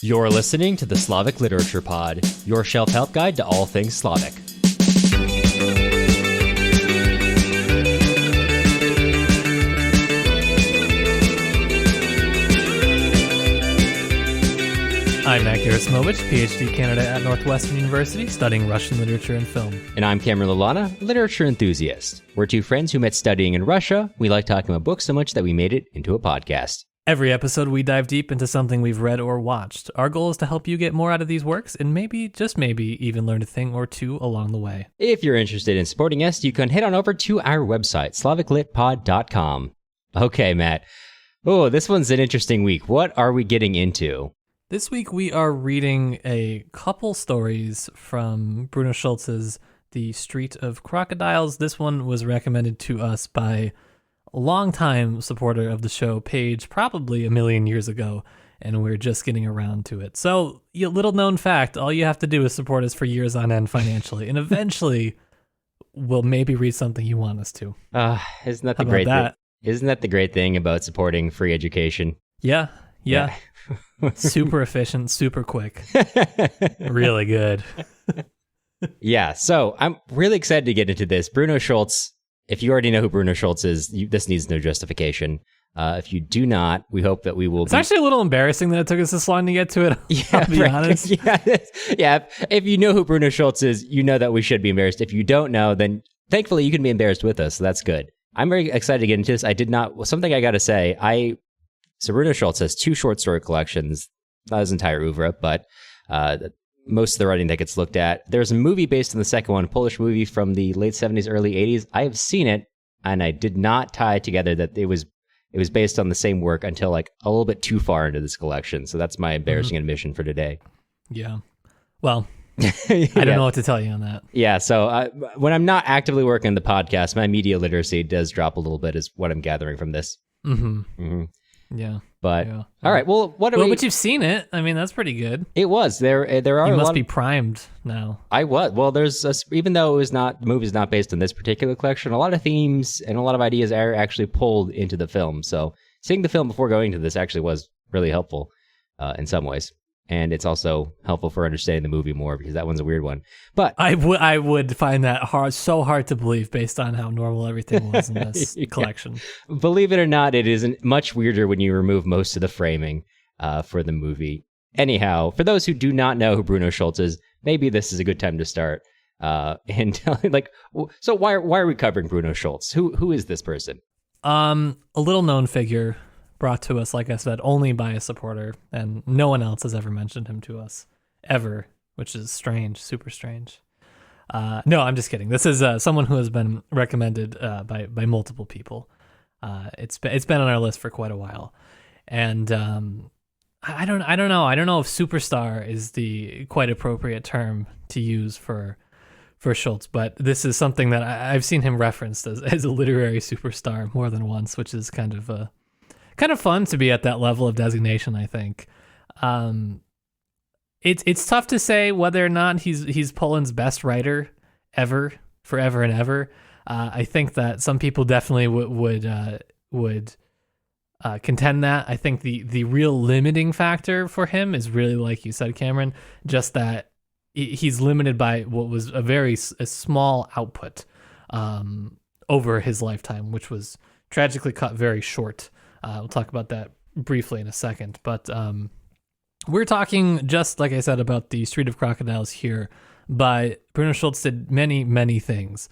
You're listening to the Slavic Literature Pod, your shelf help guide to all things Slavic. I'm Matt Gerasimovich, PhD candidate at Northwestern University, studying Russian literature and film. And I'm Cameron Lalana, literature enthusiast. We're two friends who met studying in Russia. We like talking about books so much that we made it into a podcast. Every episode, we dive deep into something we've read or watched. Our goal is to help you get more out of these works and maybe, just maybe, even learn a thing or two along the way. If you're interested in supporting us, you can head on over to our website, slaviclitpod.com. Okay, Matt. Oh, this one's an interesting week. What are we getting into? This week, we are reading a couple stories from Bruno Schulz's The Street of Crocodiles. This one was recommended to us by a longtime supporter of the show, Paige, probably a million years ago, and we're just getting around to it. So, little known fact, all you have to do is support us for years on end financially, and eventually we'll maybe read something you want us to. Isn't that the great thing? Isn't that the great thing about supporting free education? Yeah. Super efficient, super quick. Really good. Yeah, so I'm really excited to get into this. Bruno Schulz. If you already know who Bruno Schulz is, this needs no justification. If you do not, we hope that we will. It's actually a little embarrassing that it took us this long to get to it. I'll be honest. Yeah. If you know who Bruno Schulz is, you know that we should be embarrassed. If you don't know, then thankfully you can be embarrassed with us. So that's good. I'm very excited to get into this. Something I got to say. So Bruno Schulz has two short story collections, not his entire oeuvre, but most of the writing that gets looked at. There's a movie based on the second one, a Polish movie from the late 70s, early 80s. I have seen it, and I did not tie together that it was based on the same work until like a little bit too far into this collection. So that's my embarrassing admission for today. Yeah. Well, I don't know what to tell you on that. Yeah, so when I'm not actively working on the podcast, my media literacy does drop a little bit is what I'm gathering from this. Yeah. But all right, well, but you've seen it. I mean, that's pretty good. It was there are. You must be primed now. I was. Well, even though the movie is not based on this particular collection, a lot of themes and a lot of ideas are actually pulled into the film. So seeing the film before going to this actually was really helpful in some ways. And it's also helpful for understanding the movie more because that one's a weird one. But I would find that so hard to believe based on how normal everything was in this collection. Believe it or not, it isn't much weirder when you remove most of the framing for the movie. Anyhow, for those who do not know who Bruno Schulz is, maybe this is a good time to start. And so why are we covering Bruno Schulz? Who is this person? A little known figure. Brought to us, like I said, only by a supporter, and no one else has ever mentioned him to us, ever, which is strange, super strange. No, I'm just kidding. This is someone who has been recommended by multiple people. It's been on our list for quite a while, and I don't know. I don't know if superstar is the quite appropriate term to use for Schulz, but this is something that I've seen him referenced as a literary superstar more than once, which is kind of fun to be at that level of designation, I think. It's tough to say whether or not he's Poland's best writer ever, forever and ever. I think that some people definitely would contend that. I think the real limiting factor for him is really, like you said, Cameron, just that he's limited by what was a small output over his lifetime, which was tragically cut very short. We'll talk about that briefly in a second, but we're talking, just like I said, about the Street of Crocodiles here, but Bruno Schulz did many, many things.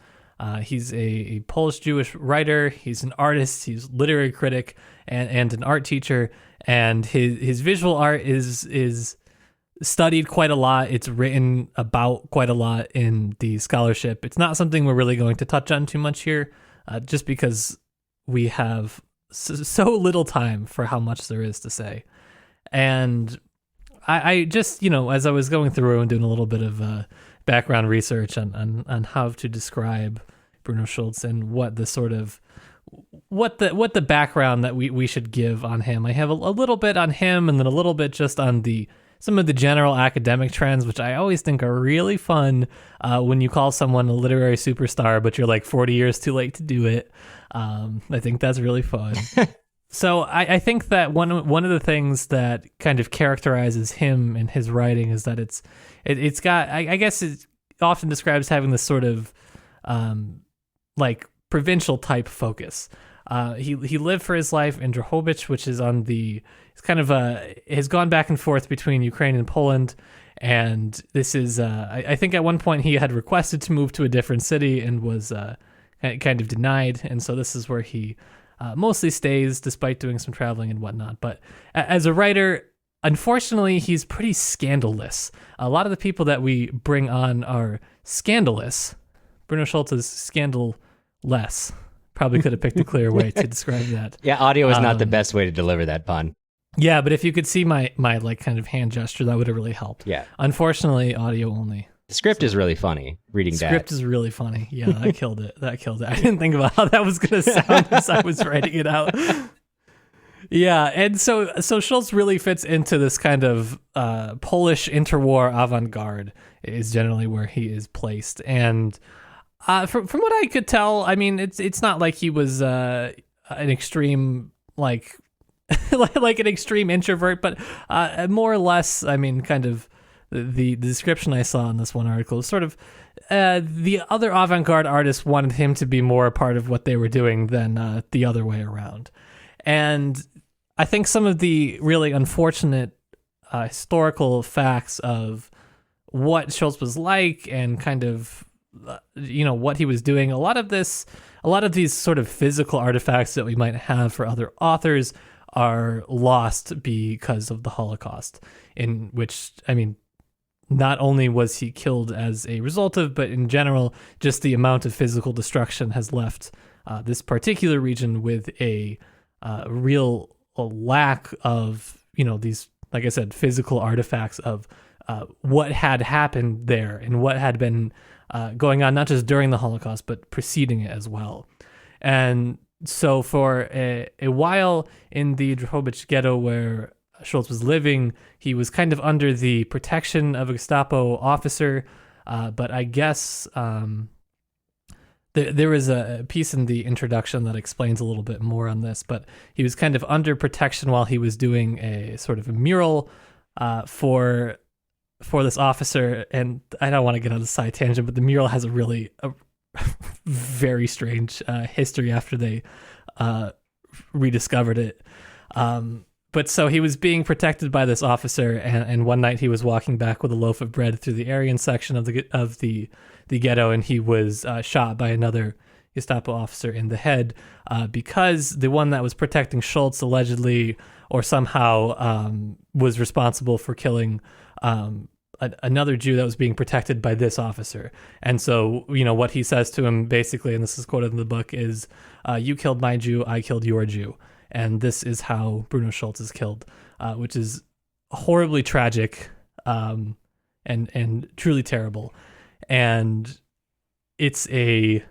He's a Polish-Jewish writer, he's an artist, he's a literary critic, and an art teacher, and his visual art is studied quite a lot. It's written about quite a lot in the scholarship. It's not something we're really going to touch on too much here, just because we have so little time for how much there is to say. And I just, as I was going through and doing a little bit of background research on how to describe Bruno Schulz and what the background that we should give on him, I have a little bit on him and then a little bit just on some of the general academic trends, which I always think are really fun when you call someone a literary superstar, but you're like 40 years too late to do it. I think that's really fun. So I think that one of the things that kind of characterizes him and his writing is that it's got, I guess it often describes having this sort of like provincial type focus. He lived for his life in Drohobych, which is on it's kind of has gone back and forth between Ukraine and Poland. And this is, I think at one point he had requested to move to a different city and was kind of denied. And so this is where he mostly stays, despite doing some traveling and whatnot. But as a writer, unfortunately, he's pretty scandalous. A lot of the people that we bring on are scandalous. Bruno Schulz is scandal-less. Probably could have picked a clearer way to describe that. Yeah, audio is not the best way to deliver that pun. Yeah, but if you could see my like kind of hand gesture, that would have really helped. Yeah. Unfortunately, audio only. The script is really funny, reading that. The script is really funny. Yeah, that killed it. I didn't think about how that was going to sound as I was writing it out. Yeah, and so Schulz really fits into this kind of Polish interwar avant-garde is generally where he is placed. And from what I could tell, I mean, it's not like he was an extreme, like an extreme introvert, but more or less, I mean, kind of the description I saw in this one article is sort of the other avant-garde artists wanted him to be more a part of what they were doing than the other way around. And I think some of the really unfortunate historical facts of what Schulz was like and kind of what he was doing, a lot of these sort of physical artifacts that we might have for other authors are lost because of the Holocaust, in which, I mean, not only was he killed as a result of, but in general, just the amount of physical destruction has left this particular region with a real lack of, these, like I said, physical artifacts of what had happened there and what had been going on, not just during the Holocaust, but preceding it as well. And so for a while in the Drohobych ghetto where Schulz was living, he was kind of under the protection of a Gestapo officer, but I guess there is a piece in the introduction that explains a little bit more on this, but he was kind of under protection while he was doing a sort of a mural for this officer. And I don't want to get on a side tangent, but the mural has a very strange history after they rediscovered it. But so he was being protected by this officer, and one night he was walking back with a loaf of bread through the Aryan section of the ghetto, and he was shot by another Gestapo officer in the head because the one that was protecting Schulz allegedly or somehow was responsible for killing another Jew that was being protected by this officer. And so, what he says to him basically, and this is quoted in the book, is, you killed my Jew, I killed your Jew. And this is how Bruno Schulz is killed, which is horribly tragic and truly terrible. And it's I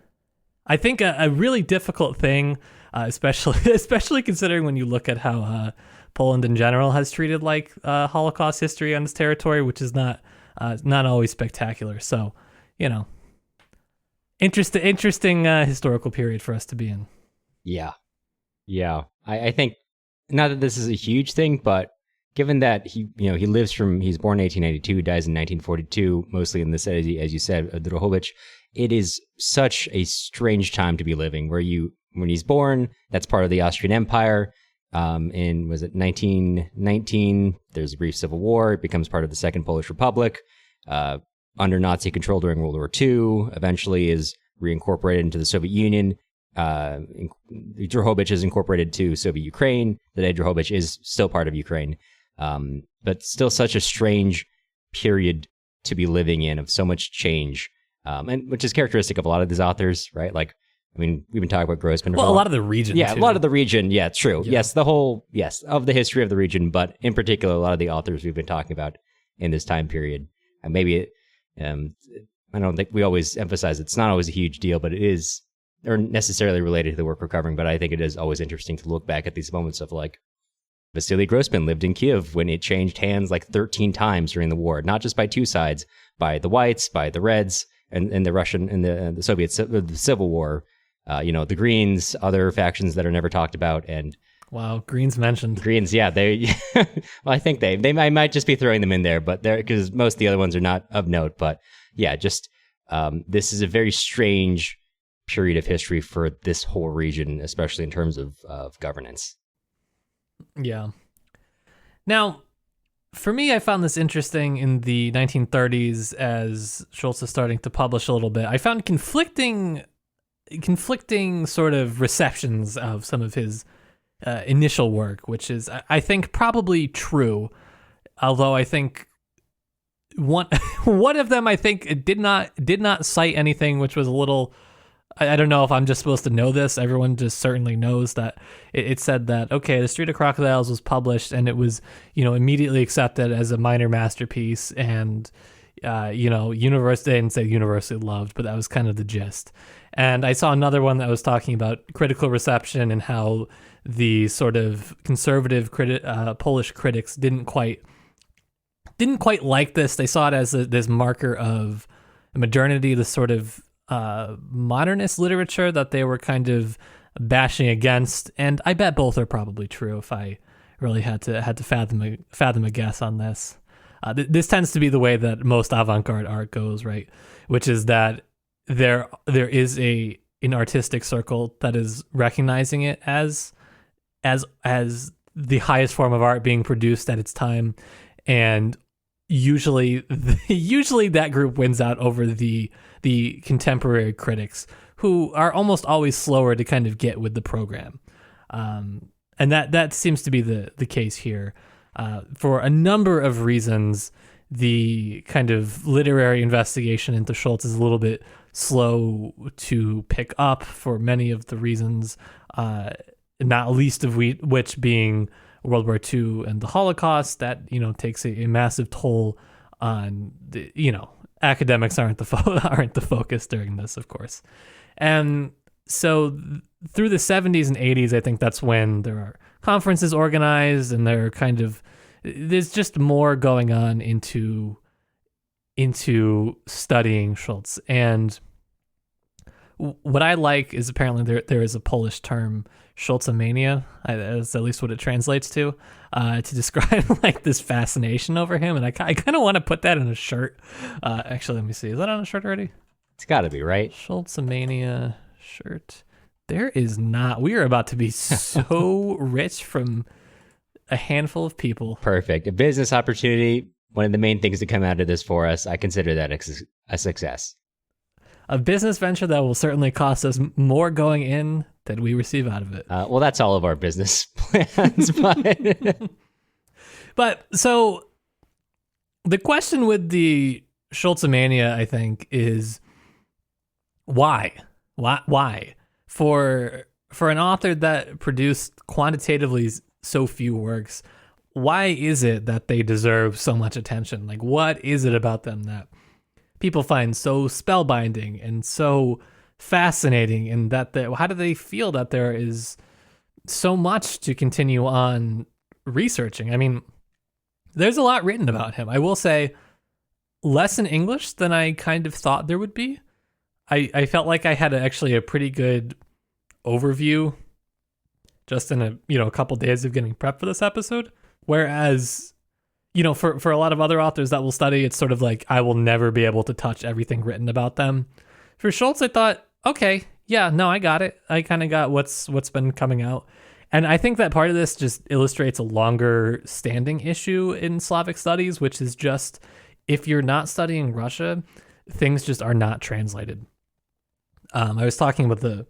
think a really difficult thing, especially considering when you look at how Poland in general has treated like Holocaust history on its territory, which is not always spectacular. So, interesting historical period for us to be in. Yeah. I think, not that this is a huge thing, but given that he's born in 1892, dies in 1942, mostly in the city, as you said, Drohobych, it is such a strange time to be living, where when he's born, that's part of the Austrian Empire. In, was it 1919, there's a brief civil war. It becomes part of the Second Polish Republic, under Nazi control during World War II, eventually is reincorporated into the Soviet Union. Drohobych is incorporated to Soviet Ukraine. Today, Drohobych is still part of Ukraine, but still such a strange period to be living in, of so much change, and which is characteristic of a lot of these authors, right? Like, I mean, we've been talking about Grossman. Well, a lot of the region. Yeah, too. A lot of the region. Yeah, it's true. Yeah. Yes, of the history of the region, but in particular, a lot of the authors we've been talking about in this time period. And maybe I don't think we always emphasize it's not always a huge deal, but it is, or necessarily related to the work we're covering. But I think it is always interesting to look back at these moments of, like, Vasily Grossman lived in Kiev when it changed hands like 13 times during the war, not just by two sides, by the whites, by the reds, and the Russian and the Soviet the Civil War. The Greens, other factions that are never talked about, and Wow, Greens mentioned. Greens, yeah, they. Well, I think I might just be throwing them in there, but they're because most of the other ones are not of note. But yeah, just this is a very strange period of history for this whole region, especially in terms of governance. Yeah. Now, for me, I found this interesting in the 1930s as Schulz is starting to publish a little bit. I found conflicting sort of receptions of some of his initial work, which is, I think, probably true. Although I think one of them, I think, did not cite anything, which was a little. I don't know if I'm just supposed to know this. Everyone just certainly knows that it said that, okay, The Street of Crocodiles was published and it was, immediately accepted as a minor masterpiece and, universally, they didn't say universally loved, but that was kind of the gist. And I saw another one that was talking about critical reception and how the sort of conservative Polish critics didn't quite like this. They saw it as this marker of modernity, the sort of modernist literature that they were kind of bashing against, and I bet both are probably true if I really had to fathom a guess on this. This tends to be the way that most avant-garde art goes, right? Which is that there is an artistic circle that is recognizing it as the highest form of art being produced at its time, and usually that group wins out over the contemporary critics, who are almost always slower to kind of get with the program. And that seems to be the case here. For a number of reasons, the kind of literary investigation into Schulz is a little bit slow to pick up for many of the reasons, not least of which being World War II and the Holocaust. That, takes a massive toll on the, academics aren't the focus during this, of course. And so through the 70s and 80s, I think that's when there are conferences organized and there's just more going on into studying Schulz. And what I like is apparently there is a Polish term, Schulzomania. That's at least what it translates to describe like this fascination over him. And I kind of want to put that in a shirt. Actually, let me see. Is that on a shirt already? It's got to be, right? Schulzomania shirt. There is not. We are about to be so rich from a handful of people. Perfect. A business opportunity. One of the main things to come out of this for us. I consider that a success. A business venture that will certainly cost us more going in than we receive out of it. Well, that's all of our business plans. But so the question with the Schulzomania, I think, is why? Why? For an author that produced quantitatively so few works, why is it that they deserve so much attention? Like, what is it about them that people find so spellbinding and so fascinating, and that how do they feel that there is so much to continue on researching? I mean, there's a lot written about him. I will say less in English than I kind of thought there would be. I felt like I had actually a pretty good overview just in a couple days of getting prepped for this episode. Whereas, for a lot of other authors that will study, it's sort of like I will never be able to touch everything written about them. For Schulz, I thought, okay, yeah, no, I got it. I kind of got what's been coming out. And I think that part of this just illustrates a longer standing issue in Slavic studies, which is just, if you're not studying Russia, things just are not translated. I was talking with a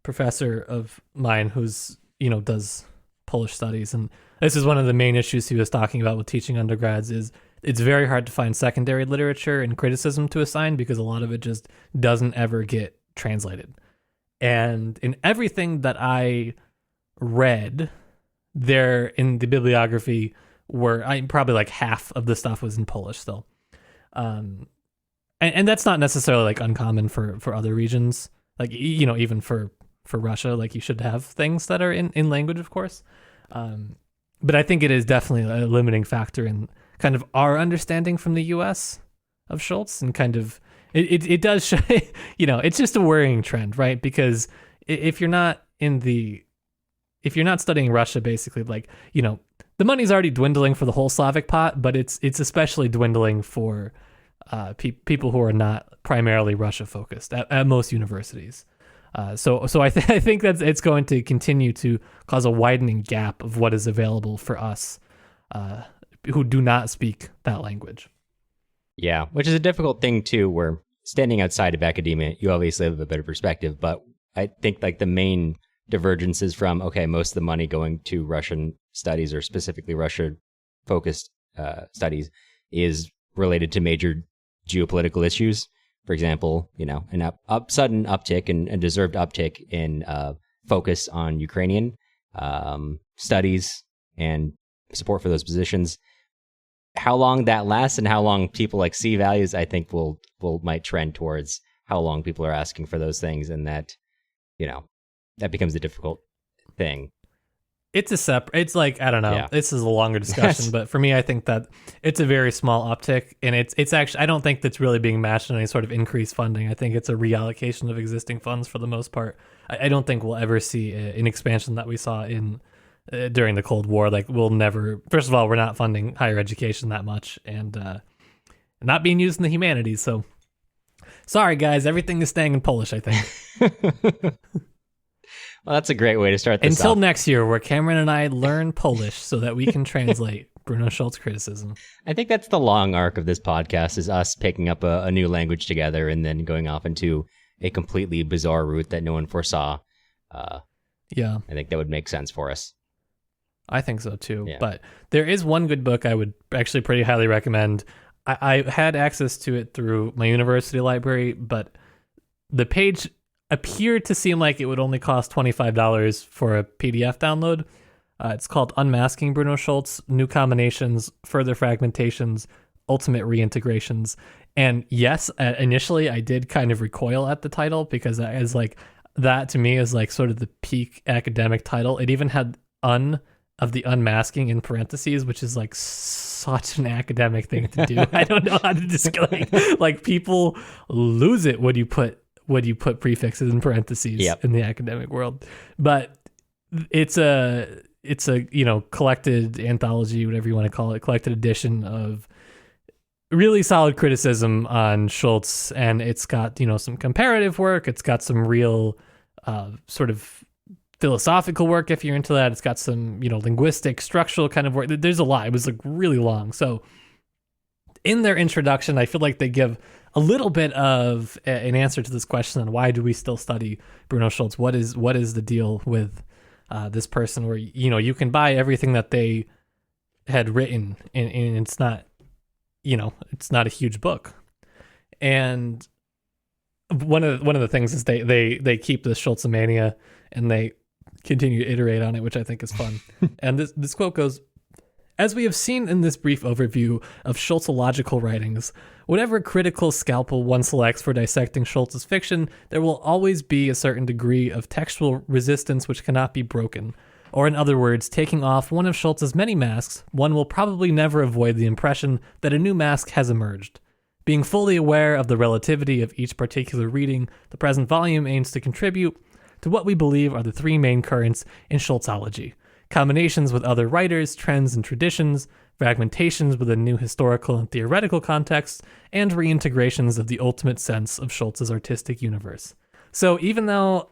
professor of mine who's, does Polish studies, and this is one of the main issues he was talking about with teaching undergrads is it's very hard to find secondary literature and criticism to assign because a lot of it just doesn't ever get translated. And in everything that I read there in the bibliography probably like half of the stuff was in Polish still. And that's not necessarily like uncommon for other regions. Like, even for Russia, like you should have things that are in language, of course. But I think it is definitely a limiting factor in kind of our understanding from the US of Schulz, and kind of, it does show, it's just a worrying trend, right? Because if you're not in the if you're not studying Russia, basically, like, you know, the money's already dwindling for the whole Slavic pot, but it's especially dwindling for people who are not primarily Russia focused at most universities. So I think that it's going to continue to cause a widening gap of what is available for us who do not speak that language. Yeah, which is a difficult thing too, where standing outside of academia, you obviously have a better perspective, but I think like the main divergences from, okay, most of the money going to Russian studies or specifically Russia-focused studies is related to major geopolitical issues. For example, you know, an sudden uptick and a deserved uptick in focus on Ukrainian studies and support for those positions. How long that lasts and how long people like see values, I think might trend towards how long people are asking for those things, and that, you know, that becomes a difficult thing. It's like, I don't know, This is a longer discussion, but for me, I think that it's a very small uptick, and it's actually, I don't think that's really being matched in any sort of increased funding. I think it's a reallocation of existing funds for the most part. I don't think we'll ever see an expansion that we saw in during the Cold War. Like, we'll never, first of all, we're not funding higher education that much, and not being used in the humanities, so sorry guys, everything is staying in Polish, I think. Well, that's a great way to start this Until off. next year, where Cameron and I learn Polish so that we can translate Bruno Schulz criticism. I think that's the long arc of this podcast, is us picking up a new language together and then going off into a completely bizarre route that no one foresaw. Yeah. I think that would make sense for us. I think so too. Yeah. But there is one good book I would actually pretty highly recommend. I had access to it through my university library, but the page appeared to seem like it would only cost $25 for a PDF download. It's called Unmasking Bruno Schulz, New Combinations, Further Fragmentations, Ultimate Reintegrations. And yes, initially I did kind of recoil at the title, because as like, that to me is like sort of the peak academic title. It even had of the unmasking in parentheses, which is like such an academic thing to do. I don't know how to describe, like people lose it when you put prefixes in parentheses in the academic world. But it's a you know, collected anthology, whatever you want to call it, collected edition of really solid criticism on Schulz, and it's got, you know, some comparative work, it's got some real sort of philosophical work if you're into that, it's got some, you know, linguistic, structural kind of work. There's a lot. It was like really long. So in their introduction, I feel like they give a little bit of an answer to this question on why do we still study Bruno Schulz? What is the deal with this person, where, you know, you can buy everything that they had written, and it's not, you know, it's not a huge book. And one of the things is they keep this Schulzomania, and they continue to iterate on it, which I think is fun. And this quote goes, "As we have seen in this brief overview of Schulzological writings, whatever critical scalpel one selects for dissecting Schulz's fiction, there will always be a certain degree of textual resistance which cannot be broken. Or in other words, taking off one of Schulz's many masks, one will probably never avoid the impression that a new mask has emerged. Being fully aware of the relativity of each particular reading, the present volume aims to contribute to what we believe are the three main currents in Schulzology: combinations with other writers, trends, and traditions, fragmentations with a new historical and theoretical context, and reintegrations of the ultimate sense of Schulz's artistic universe." So even though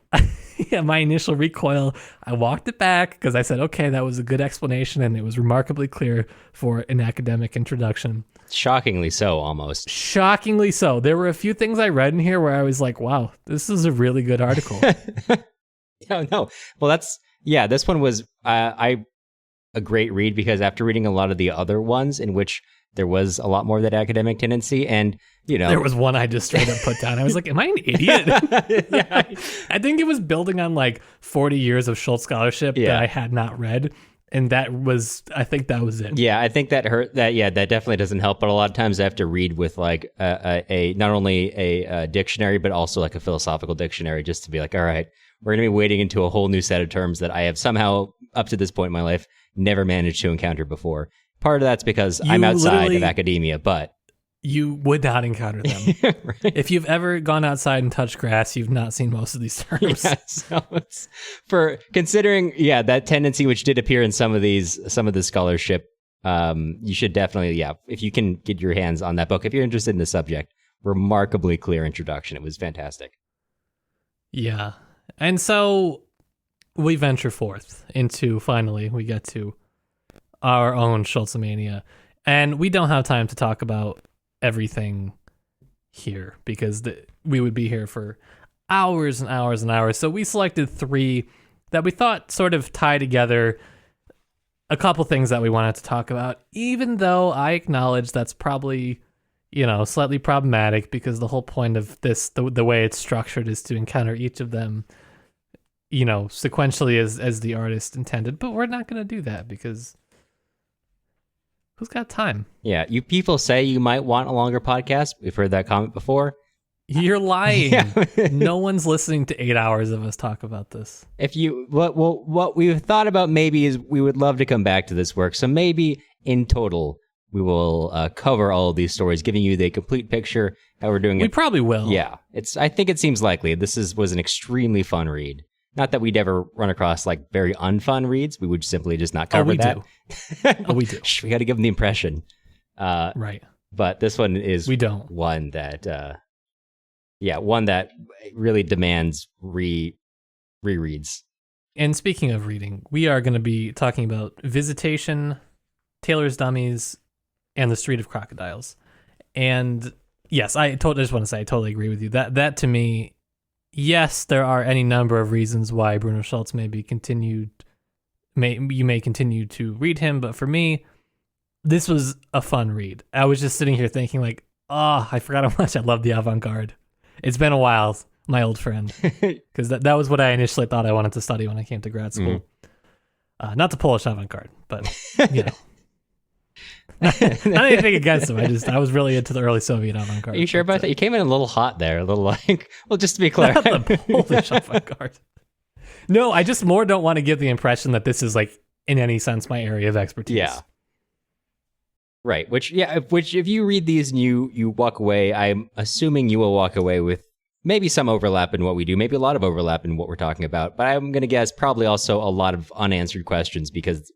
my initial recoil, I walked it back because I said, okay, that was a good explanation, and it was remarkably clear for an academic introduction. Shockingly so, almost. Shockingly so. There were a few things I read in here where I was like, wow, this is a really good article. No. Well, this one was a great read, because after reading a lot of the other ones in which there was a lot more of that academic tendency, and, you know, there was one I just straight up put down. I was like, am I an idiot? Yeah. I think it was building on like 40 years of Schulz scholarship that I had not read. And I think that was it. Yeah, I think that hurt. That definitely doesn't help. But a lot of times I have to read with like a not only a dictionary, but also like a philosophical dictionary, just to be like, all right, we're going to be wading into a whole new set of terms that I have somehow, up to this point in my life, never managed to encounter before. Part of that's because I'm outside of academia, but you would not encounter them. Right. If you've ever gone outside and touched grass, you've not seen most of these terms. Yeah, so it's for considering, that tendency which did appear in some of the scholarship. You should definitely, if you can get your hands on that book, if you're interested in the subject, remarkably clear introduction. It was fantastic. Yeah. And so we venture forth into, finally, we get to our own Schulzomania. And we don't have time to talk about everything here because we would be here for hours and hours and hours. So we selected 3 that we thought sort of tie together a couple things that we wanted to talk about, even though I acknowledge that's probably, slightly problematic because the whole point of this, the way it's structured, is to encounter each of them, sequentially as the artist intended. But we're not going to do that because who's got time? Yeah, you people say you might want a longer podcast. We've heard that comment before. You're lying. No one's listening to 8 hours of us talk about this. What we've thought about maybe is we would love to come back to this work. So maybe in total, we will cover all of these stories, giving you the complete picture, how we're doing it. We probably will. Yeah, I think it seems likely. This was an extremely fun read. Not that we'd ever run across very unfun reads. We would simply just not cover that. We do. We got to give them the impression. Right. But this one is one that... one that really demands rereads. And speaking of reading, we are going to be talking about Visitation, Tailor's Dummies, and the Street of Crocodiles. And yes, I just want to say I totally agree with you. That to me, yes, there are any number of reasons why Bruno Schulz you may continue to read him, but for me, this was a fun read. I was just sitting here thinking I forgot how much I love the avant-garde. It's been a while, my old friend, because that was what I initially thought I wanted to study when I came to grad school. Not the Polish avant-garde, but, not anything against them. I was really into the early Soviet avant-garde. Are you sure about that? You came in a little hot there, just to be clear. Not the Polish avant-garde. No, I just more don't want to give the impression that this is, in any sense, my area of expertise. Yeah. Right, which if you read these and you walk away, I'm assuming you will walk away with maybe some overlap in what we do, maybe a lot of overlap in what we're talking about, but I'm going to guess probably also a lot of unanswered questions because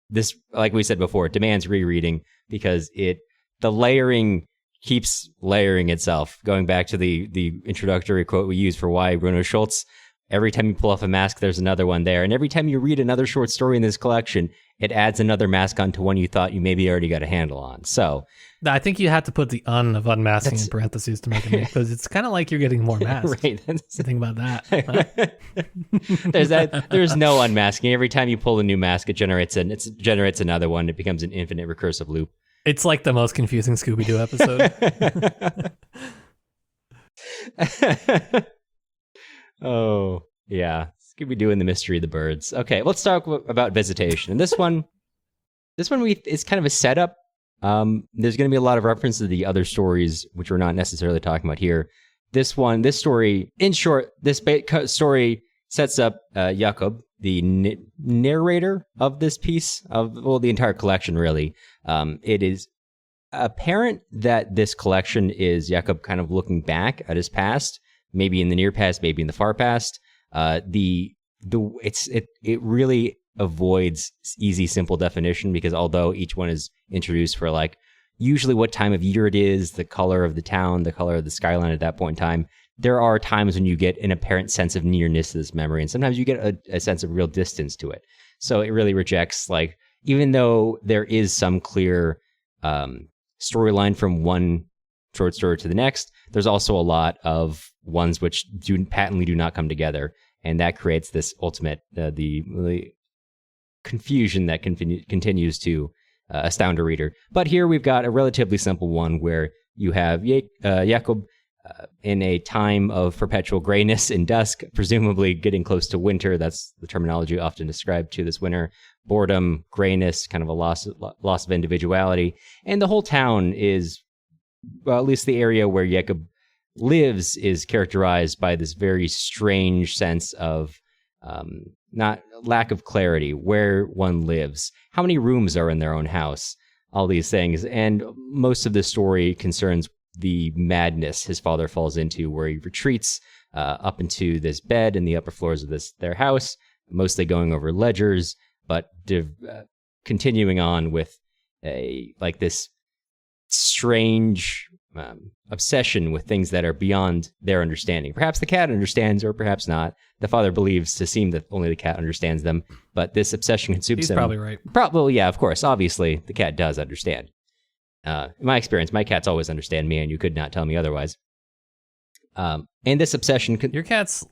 this, like we said before, demands rereading because the layering keeps layering itself. Going back to the introductory quote we use for why Bruno Schulz, every time you pull off a mask, there's another one there. And every time you read another short story in this collection, it adds another mask onto one you thought you maybe already got a handle on. So I think you have to put the of unmasking in parentheses to make it because it's kind of like you're getting more masks. Right. Think about that. Huh? There's no unmasking. Every time you pull a new mask, it generates another one. It becomes an infinite recursive loop. It's like the most confusing Scooby-Doo episode. Oh, yeah. Scooby-Doo and the Mystery of the Birds. Okay, let's talk about Visitation. And this one it's kind of a setup. There's going to be a lot of reference to the other stories, which we're not necessarily talking about here. This story, in short, this story sets up Jakob, the narrator of this piece, the entire collection, really. It is apparent that this collection is Jakob kind of looking back at his past, maybe in the near past, maybe in the far past. It really avoids easy, simple definition because although each one is introduced for usually what time of year it is, the color of the town, the color of the skyline at that point in time, there are times when you get an apparent sense of nearness to this memory, and sometimes you get a sense of real distance to it. So it really rejects, even though there is some clear storyline from one short story to the next, there's also a lot of ones which patently do not come together, and that creates this ultimate the confusion that continues to astound a reader. But here we've got a relatively simple one where you have Jakob in a time of perpetual grayness and dusk, presumably getting close to winter. That's the terminology often described to this winter. Boredom, grayness, kind of a loss of individuality, and the whole town is, well, at least the area where Jakob lives is characterized by this very strange sense of not lack of clarity where one lives, how many rooms are in their own house, all these things. And most of the story concerns the madness his father falls into, where he retreats up into this bed in the upper floors of their house, mostly going over ledgers, but continuing on with this strange obsession with things that are beyond their understanding. Perhaps the cat understands, or perhaps not. The father believes to seem that only the cat understands them, but this obsession consumes him. He's probably right. Probably, yeah, of course. Obviously, the cat does understand. In my experience, my cats always understand me, and you could not tell me otherwise. And this obsession... Your cats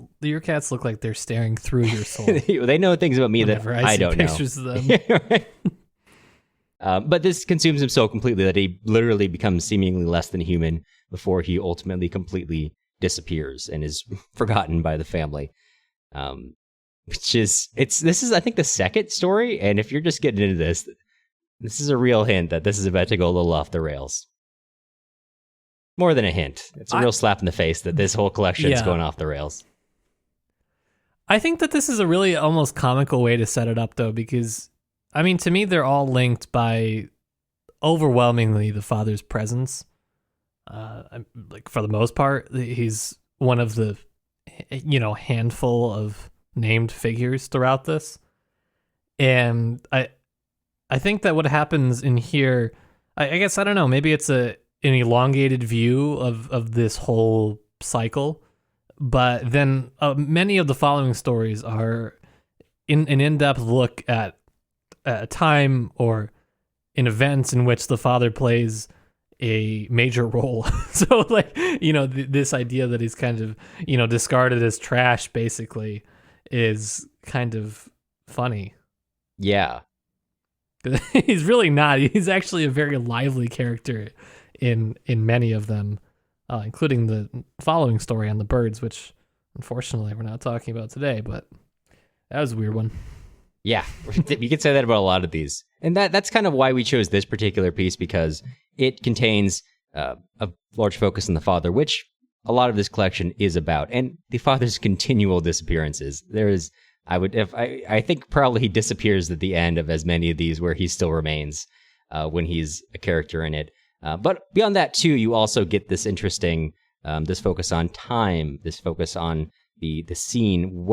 look like they're staring through your soul. They know things about me that I don't know. Pictures of them. Right? But this consumes him so completely that he literally becomes seemingly less than human before he ultimately completely disappears and is forgotten by the family. This is, I think, the second story, and if you're just getting into this is a real hint that this is about to go a little off the rails. More than a hint. It's a real slap in the face that this whole collection is going off the rails. I think that this is a really almost comical way to set it up, though, because, I mean, to me, they're all linked by overwhelmingly the father's presence. Like, for the most part, he's one of the, handful of named figures throughout this. And I think that what happens in here, I guess, I don't know, maybe it's an elongated view of this whole cycle, but then many of the following stories are an in-depth look at a time or in events in which the father plays a major role. So, this idea that he's kind of, discarded as trash, basically, is kind of funny. Yeah. He's really not. He's actually a very lively character in many of them, including the following story on the birds, which unfortunately we're not talking about today, but that was a weird one. Yeah, you could say that about a lot of these. And that's kind of why we chose this particular piece, because it contains a large focus on the father, which a lot of this collection is about, and the father's continual disappearances. I think probably he disappears at the end of as many of these where he still remains when he's a character in it. But beyond that, too, you also get this interesting, this focus on time, this focus on the scene,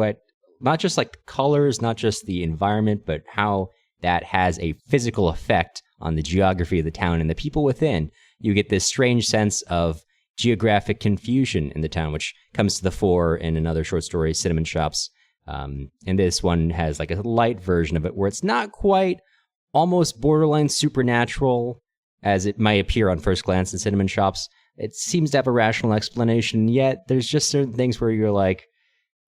not just like the colors, not just the environment, but how that has a physical effect on the geography of the town and the people within. You get this strange sense of geographic confusion in the town, which comes to the fore in another short story, Cinnamon Shops. And this one has like a light version of it where it's not quite almost borderline supernatural as it might appear on first glance in Cinnamon Shops. It seems to have a rational explanation, yet there's just certain things where you're like,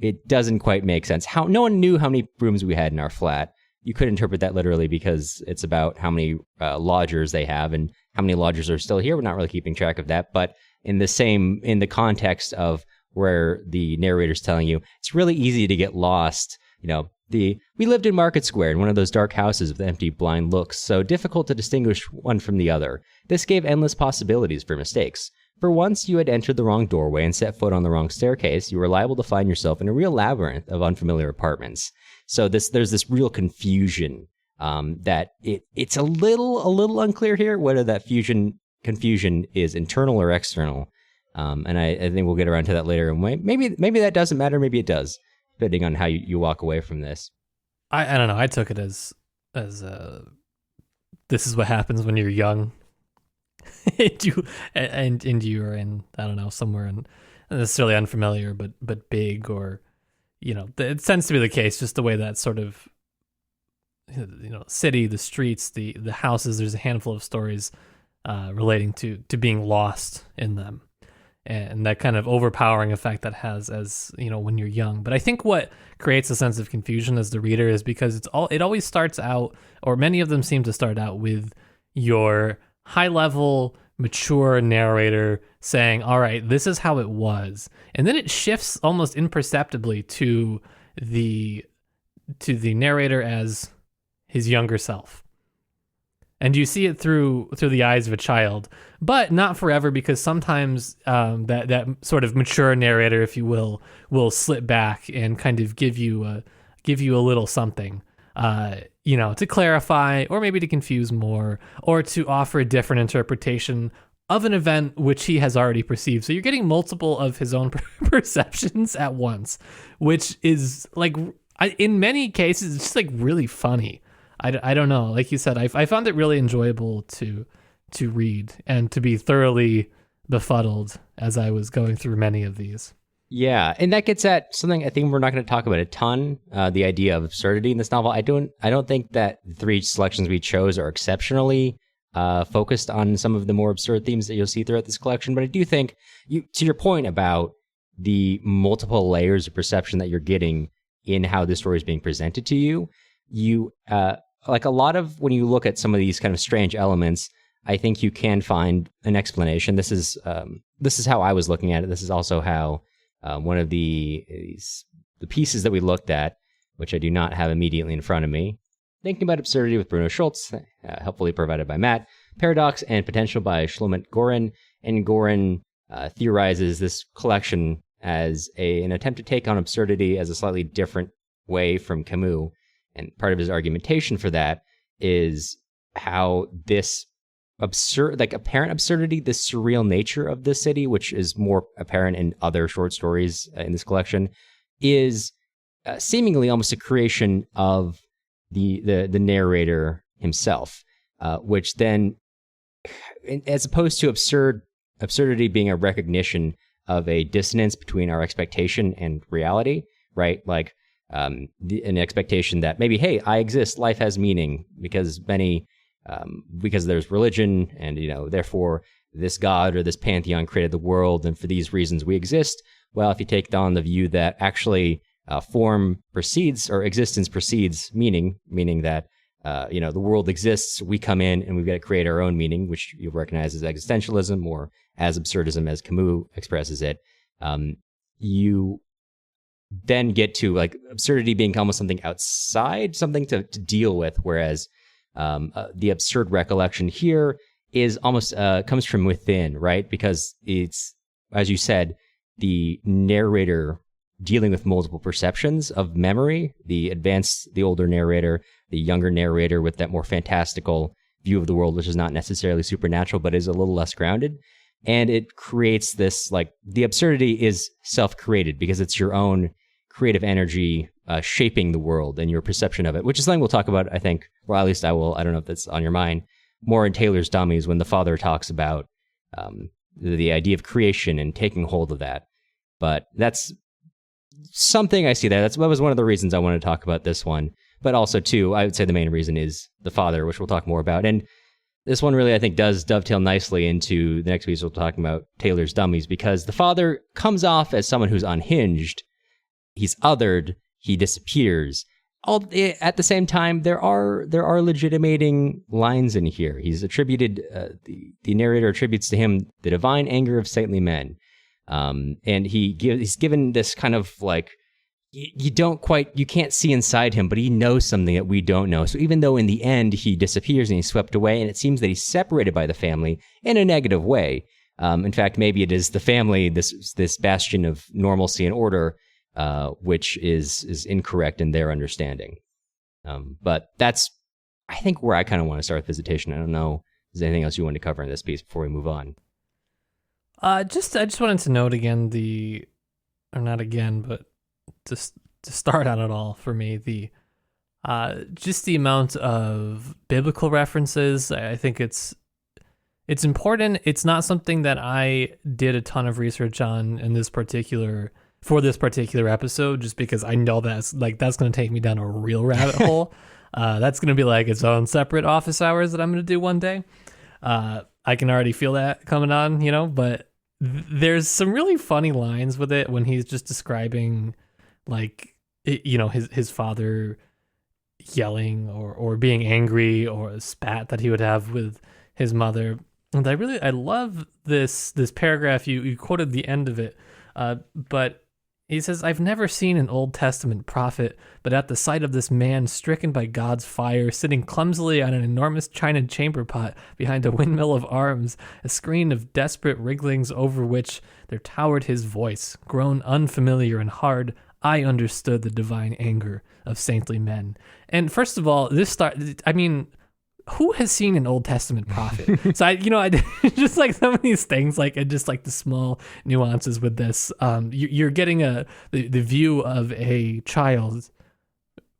it doesn't quite make sense. No one knew how many rooms we had in our flat. You could interpret that literally because it's about how many lodgers they have and how many lodgers are still here. We're not really keeping track of that, but in the context of where the narrator's telling you, it's really easy to get lost. We lived in Market Square in one of those dark houses with empty blind looks, so difficult to distinguish one from the other. This gave endless possibilities for mistakes. For once you had entered the wrong doorway and set foot on the wrong staircase, you were liable to find yourself in a real labyrinth of unfamiliar apartments. So there's this real confusion that it's a little unclear here whether that confusion is internal or external. And I think we'll get around to that later. And maybe that doesn't matter. Maybe it does, depending on how you walk away from this. I don't know. I took it as this is what happens when you're young. and you are in, I don't know, somewhere in necessarily unfamiliar, but big, or it tends to be the case. Just the way that sort of city, the streets, the houses. There's a handful of stories relating to being lost in them. And that kind of overpowering effect that has as, when you're young. But I think what creates a sense of confusion as the reader is because it always starts out, or many of them seem to start out with your high-level, mature narrator saying, all right, this is how it was. And then it shifts almost imperceptibly to the narrator as his younger self. And you see it through the eyes of a child, but not forever, because sometimes that sort of mature narrator, if you will slip back and kind of give you a little something to clarify or maybe to confuse more or to offer a different interpretation of an event which he has already perceived. So you're getting multiple of his own perceptions at once, which is like, in many cases, it's just like really funny. I don't know. Like you said, I found it really enjoyable to read and to be thoroughly befuddled as I was going through many of these. Yeah, and that gets at something I think we're not going to talk about a ton, the idea of absurdity in this novel. I don't think that the three selections we chose are exceptionally focused on some of the more absurd themes that you'll see throughout this collection, but I do think, to your point about the multiple layers of perception that you're getting in how this story is being presented to you, like a lot of, when you look at some of these kind of strange elements, I think you can find an explanation. This is how I was looking at it. This is also how one of the pieces that we looked at, which I do not have immediately in front of me, Thinking About Absurdity with Bruno Schulz, helpfully provided by Matt, Paradox and Potential by Shlomit Gorin. And Gorin theorizes this collection as an attempt to take on absurdity as a slightly different way from Camus. And part of his argumentation for that is how this apparent absurdity, this surreal nature of the city, which is more apparent in other short stories in this collection, is seemingly almost a creation of the narrator himself, which then, as opposed to absurdity being a recognition of a dissonance between our expectation and reality, right? Like an expectation that maybe, hey, I exist, life has meaning because there's religion, and therefore this god or this pantheon created the world, and for these reasons we exist. Well, if you take on the view that actually form precedes, or existence precedes meaning that the world exists, we come in and we've got to create our own meaning, which you recognize as existentialism or as absurdism as Camus expresses it. You then get to like absurdity being almost something outside, something to deal with, whereas the absurd recollection here is almost comes from within, right? Because it's, as you said, the narrator dealing with multiple perceptions of memory, the older narrator, the younger narrator with that more fantastical view of the world, which is not necessarily supernatural, but is a little less grounded. And it creates this, like, the absurdity is self-created because it's your own creative energy shaping the world and your perception of it, which is something we'll talk about, I think, or at least I will. I don't know if that's on your mind, more in Tailor's Dummies, when the father talks about the idea of creation and taking hold of that. But that's something I see there. That was one of the reasons I wanted to talk about this one. But also, too, I would say the main reason is the father, which we'll talk more about. And this one really, I think, does dovetail nicely into the next piece we'll talk about, Tailor's Dummies, because the father comes off as someone who's unhinged. He's othered. He disappears. At the same time, there are legitimating lines in here. He's attributed, the narrator attributes to him the divine anger of saintly men. And he's given this kind of like, you can't see inside him, but he knows something that we don't know. So even though in the end he disappears and he's swept away, and it seems that he's separated by the family in a negative way. In fact, maybe it is the family, this bastion of normalcy and order, which is incorrect in their understanding. But that's, I think, where I kind of want to start with Visitation. I don't know if there's anything else you want to cover in this piece before we move on. I just wanted to note again but just to start out at all for me, just the amount of biblical references. I think it's important. It's not something that I did a ton of research on for this particular episode, just because I know that's going to take me down a real rabbit hole. That's going to be like its own separate office hours that I'm going to do one day. I can already feel that coming on, but there's some really funny lines with it when he's just describing, like, his father yelling or being angry, or a spat that he would have with his mother. And I love this paragraph. You quoted the end of it, but he says, "I've never seen an Old Testament prophet, but at the sight of this man stricken by God's fire, sitting clumsily on an enormous china chamber pot behind a windmill of arms, a screen of desperate wrigglings over which there towered his voice, grown unfamiliar and hard, I understood the divine anger of saintly men. And first of all, who has seen an Old Testament prophet? So I just like some of these things, like, and just like the small nuances with this, you're getting the view of a child,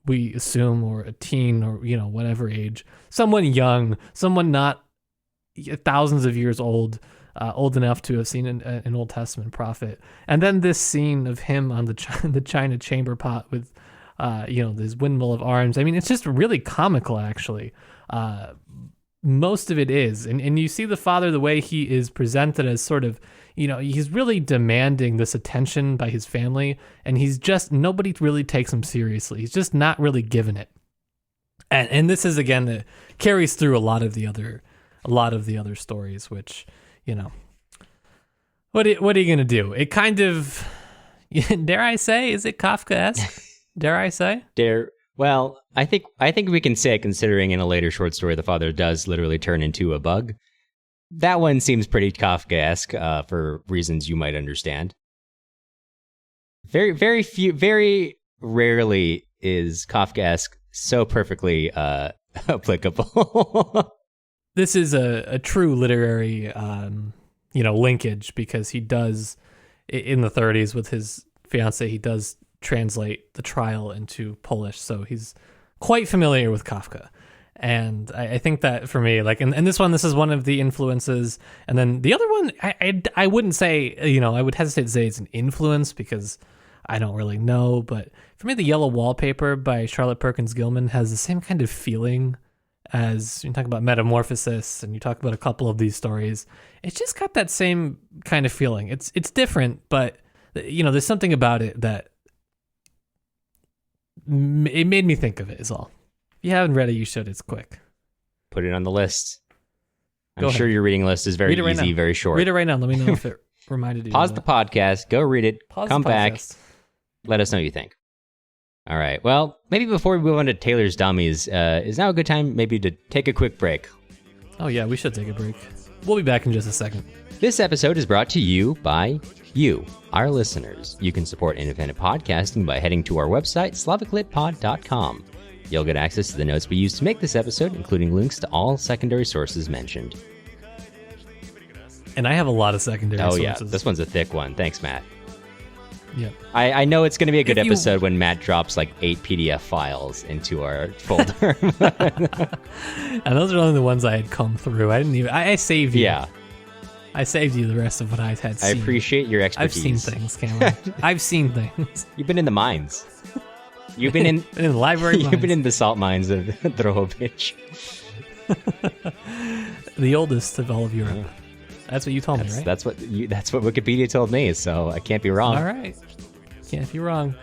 we assume, or a teen, or whatever age, someone young, someone not thousands of years old enough to have seen an Old Testament prophet. And then this scene of him on the China chamber pot with this windmill of arms. I mean, it's just really comical, actually. Most of it is, and you see the father, the way he is presented as sort of, he's really demanding this attention by his family, and nobody really takes him seriously. He's just not really given it. And this is, again, that carries through a lot of the other stories, which, what are you going to do? It kind of, dare I say, is it Kafkaesque? Dare I say? Well, I think we can say it, considering in a later short story the father does literally turn into a bug. That one seems pretty Kafkaesque for reasons you might understand. Very rarely is Kafkaesque so perfectly applicable. This is a true literary linkage, because he does, in the 30s with his fiance, he does translate the trial into Polish, so he's quite familiar with Kafka. And I think that for me, like, and this is one of the influences. And then the other one, I wouldn't say, I would hesitate to say it's an influence, because I don't really know, but for me, The Yellow Wallpaper by Charlotte Perkins Gilman has the same kind of feeling as you talk about Metamorphosis, and you talk about a couple of these stories. It's just got that same kind of feeling. It's different, but there's something about it that it made me think of it, is all. If you haven't read it, you should. It's quick. Put it on the list. I'm sure your reading list is very easy, very short. Read it right now. Let me know if it reminded you. Pause the podcast. Go read it. Come back. Let us know what you think. All right. Well, maybe before we move on to Tailor's Dummies, is now a good time maybe to take a quick break? Oh, yeah. We should take a break. We'll be back in just a second. This episode is brought to you by you, our listeners. You can support independent podcasting by heading to our website, slaviclitpod.com. You'll get access to the notes we used to make this episode, including links to all secondary sources mentioned. And I have a lot of secondary sources. Oh, yeah. This one's a thick one. Thanks, Matt. Yeah. I know it's going to be a good episode when Matt drops like 8 PDF files into our folder. And those are only the ones I had come through. I saved you. Yeah. I saved you the rest of what I had seen. I appreciate your expertise. I've seen things, Cameron. I've seen things. You've been in the mines. You've been in the library. You've been in the salt mines of Drohobych. The oldest of all of Europe. Yeah. That's what you told me, right? That's what Wikipedia told me, so I can't be wrong. All right. Can't be wrong.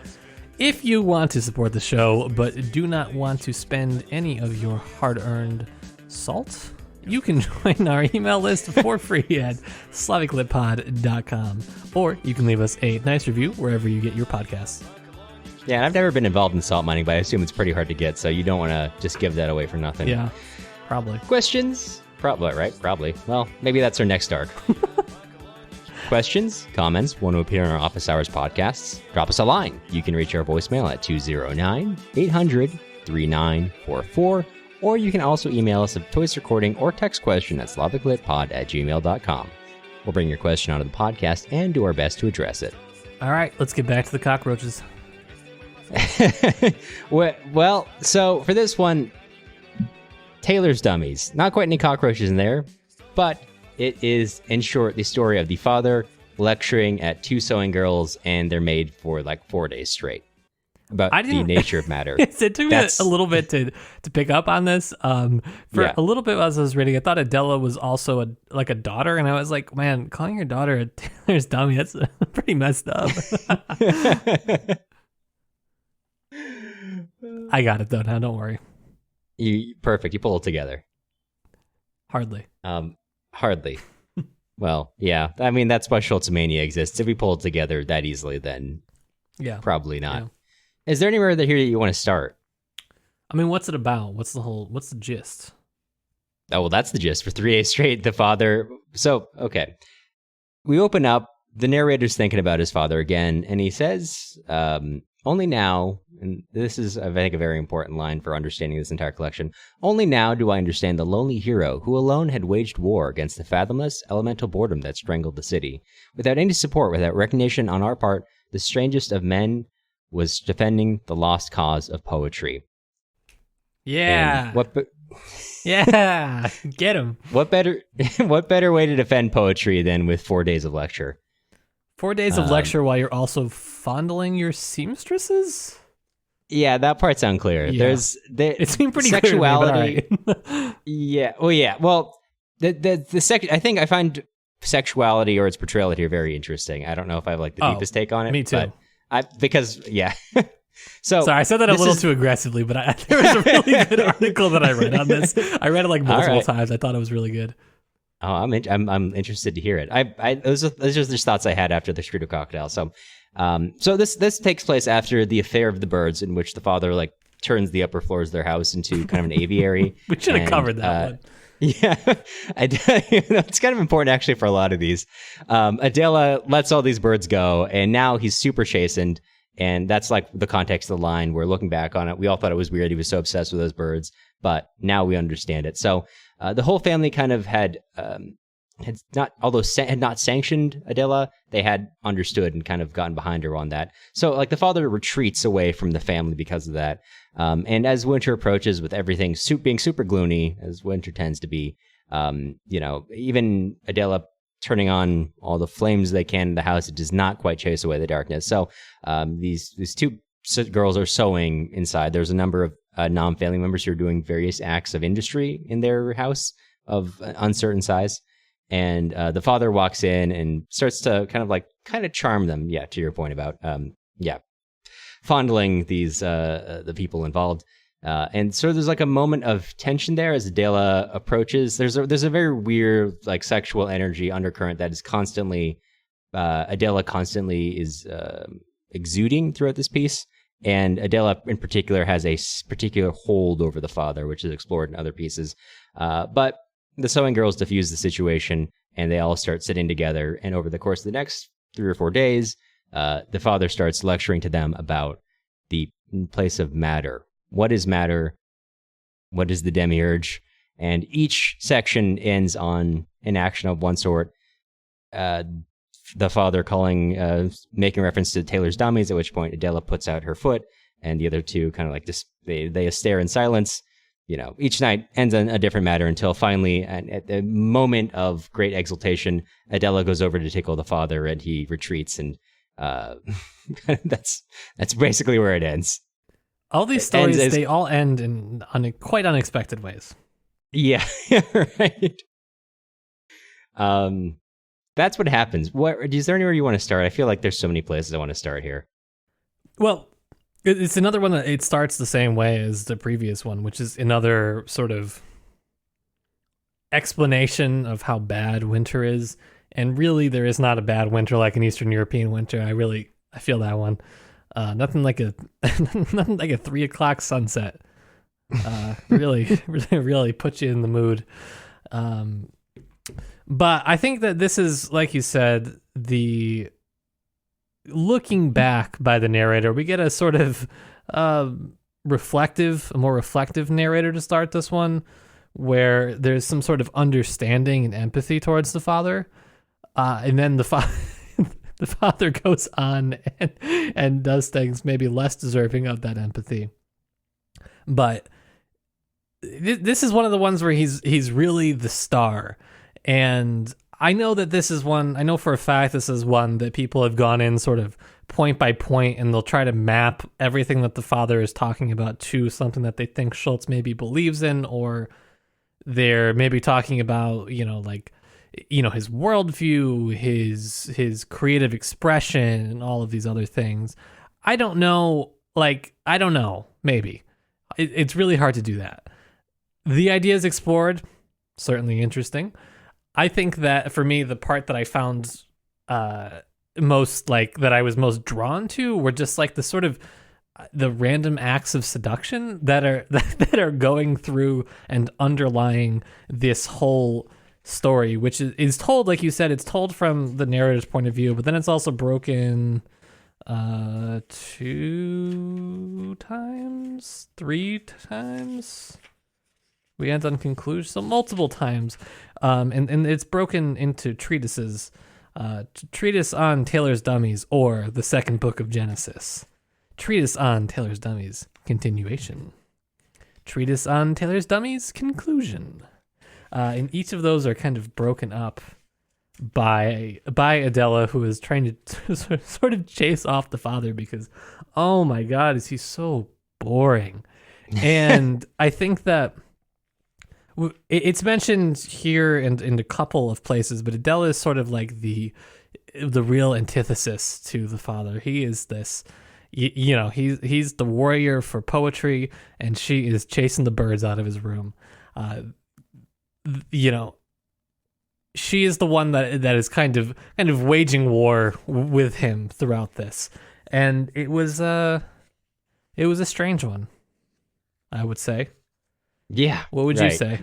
If you want to support the show, but do not want to spend any of your hard-earned salt, you can join our email list for free at slaviclitpod.com, or you can leave us a nice review wherever you get your podcasts. Yeah, and I've never been involved in salt mining, but I assume it's pretty hard to get, so you don't want to just give that away for nothing. Yeah, probably. Questions? Probably, right? Probably. Well, maybe that's our next arc. Questions, comments, want to appear on our Office Hours podcasts? Drop us a line. You can reach our voicemail at 209-800-3944, or you can also email us a voice recording or text question at slaviclitpod@gmail.com. We'll bring your question onto the podcast and do our best to address it. All right, let's get back to the cockroaches. Well, so for this one, Tailor's Dummies. Not quite any cockroaches in there, but it is, in short, the story of the father lecturing at 2 sewing girls, and they're made for like 4 days straight about the nature of matter. It took me a little bit to pick up on this. A little bit as I was reading, I thought Adela was also a daughter, and I was like, man, calling your daughter a Tailor's Dummy, that's pretty messed up. I got it though. Now don't worry. Perfect. You pull it together. Hardly. Hardly. Well, yeah. I mean, that's why Schulzomania exists. If we pull it together that easily, then probably not. Yeah. Is there anywhere here that you want to start? I mean, what's it about? What's the gist? Oh, well, that's the gist. For 3 days straight, the father... So, okay. We open up, the narrator's thinking about his father again, and he says, only now, and this is, I think, a very important line for understanding this entire collection, only now do I understand the lonely hero who alone had waged war against the fathomless, elemental boredom that strangled the city. Without any support, without recognition on our part, the strangest of men was defending the lost cause of poetry. Yeah. Yeah. Get him. What better way to defend poetry than with 4 days of lecture? 4 days of lecture while you're also fondling your seamstresses? Yeah, that part's unclear. Yeah. It seemed pretty sexuality. Clear to me, but all right. Yeah. Well, yeah. Well, I think I find sexuality or its portrayal here very interesting. I don't know if I have like the deepest take on it. Me too. Because So sorry, I said that a little too aggressively, but there was a really good article that I read on this. I read it like multiple times. I thought it was really good. Oh, I'm interested to hear it. Those are just thoughts I had after the Street of Crocodiles. So this takes place after the affair of the birds, in which the father like turns the upper floors of their house into kind of an aviary. We should have covered that one. Yeah, it's kind of important actually for a lot of these. Adela lets all these birds go, and now he's super chastened, and that's like the context of the line. We're looking back on it. We all thought it was weird. He was so obsessed with those birds, but now we understand it. So the whole family kind of had not sanctioned Adela, they had understood and kind of gotten behind her on that. So like the father retreats away from the family because of that. And as winter approaches, with everything being super gloomy, as winter tends to be, even Adela turning on all the flames they can in the house, it does not quite chase away the darkness. So these two girls are sewing inside. There's a number of non-family members who are doing various acts of industry in their house of uncertain size. And the father walks in and starts to kind of charm them. Yeah, to your point about fondling these the people involved. And so there's like a moment of tension there as Adela approaches. There's a very weird like sexual energy undercurrent that is constantly Adela constantly is exuding throughout this piece. And Adela in particular has a particular hold over the father, which is explored in other pieces. But the sewing girls diffuse the situation, and they all start sitting together. And over the course of the next 3 or 4 days, the father starts lecturing to them about the place of matter. What is matter? What is the demiurge? And each section ends on an action of one sort. The father making reference to Tailor's Dummies, at which point Adela puts out her foot, and the other two kind of like just they stare in silence. Each night ends on a different matter until finally, at the moment of great exultation, Adela goes over to tickle the father, and he retreats, and that's basically where it ends. All these stories, they all end in quite unexpected ways. Yeah, right. That's what happens. Is there anywhere you want to start? I feel like there's so many places I want to start here. Well, it's another one that it starts the same way as the previous one, which is another sort of explanation of how bad winter is. And really, there is not a bad winter like an Eastern European winter. I feel that one. Nothing like a 3 o'clock sunset. Really puts you in the mood. But I think that this is, like you said, the looking back by the narrator. We get a sort of a more reflective narrator to start this one, where there's some sort of understanding and empathy towards the father. And then the father goes on and does things maybe less deserving of that empathy. But this is one of the ones where he's really the star. And I know that I know for a fact this is one that people have gone in sort of point by point, and they'll try to map everything that the father is talking about to something that they think Schulz maybe believes in, or they're maybe talking about, his worldview, his creative expression, and all of these other things. I don't know, maybe. It's really hard to do that. The ideas explored, certainly interesting. I think that for me, the part that I found most that I was most drawn to were just like the sort of the random acts of seduction that are going through and underlying this whole story, which is told, like you said, it's told from the narrator's point of view, but then it's also broken 2 times, 3 times. We end on conclusion, so multiple times. And it's broken into treatises. Treatise on Tailor's Dummies, or the second book of Genesis. Treatise on Tailor's Dummies, continuation. Treatise on Tailor's Dummies, conclusion. And each of those are kind of broken up by Adela, who is trying to sort of chase off the father because, oh my God, is he so boring. And I think that it's mentioned here and in a couple of places, but Adela is sort of like the real antithesis to the father. He is this, he's the warrior for poetry, and she is chasing the birds out of his room. She is the one that is kind of waging war with him throughout this, and it was a strange one, I would say. Yeah. What would you say?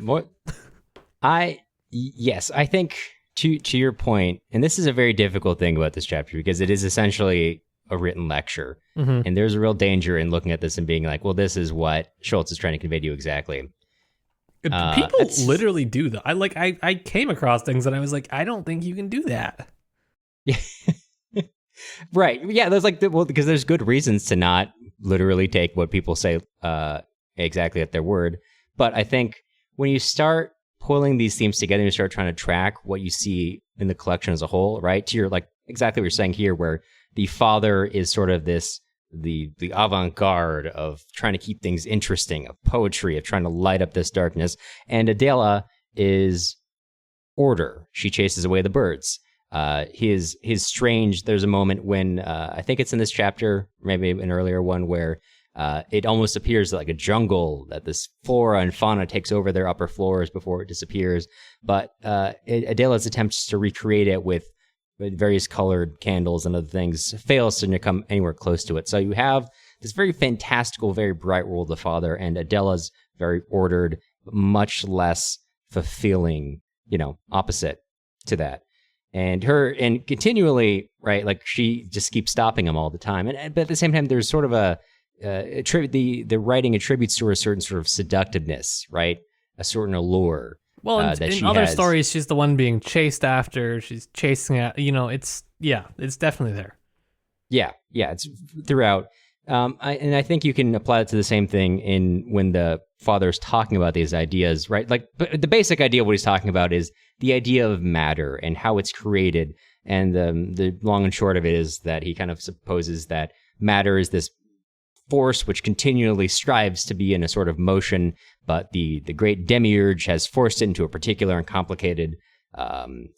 Yes, I think to your point, and this is a very difficult thing about this chapter because it is essentially a written lecture, and there's a real danger in looking at this and being like, well, this is what Schulz is trying to convey to you exactly. People literally do that. I came across things and I was like, I don't think you can do that. Yeah. Right. Yeah. There's because there's good reasons to not literally take what people say exactly at their word. But I think when you start pulling these themes together and you start trying to track what you see in the collection as a whole, right? To your, exactly what you're saying here, where the father is sort of this, the avant-garde of trying to keep things interesting, of poetry, of trying to light up this darkness. And Adela is order. She chases away the birds. His strange, there's a moment when, I think it's in this chapter, maybe an earlier one, where it almost appears like a jungle, that this flora and fauna takes over their upper floors before it disappears. But Adela's attempts to recreate it with various colored candles and other things fails to come anywhere close to it. So you have this very fantastical, very bright world of the father, and Adela's very ordered, much less fulfilling, opposite to that. And continually, right, she just keeps stopping him all the time. But at the same time, there's sort of the writing attributes to her a certain sort of seductiveness, right? A certain allure. Well, in other stories, she's the one being chased after. She's chasing at, it's definitely there. Yeah, it's throughout. And I think you can apply it to the same thing when the father's talking about these ideas, right? But the basic idea of what he's talking about is the idea of matter and how it's created. And the long and short of it is that he kind of supposes that matter is this force which continually strives to be in a sort of motion, but the great demiurge has forced it into a particular and complicated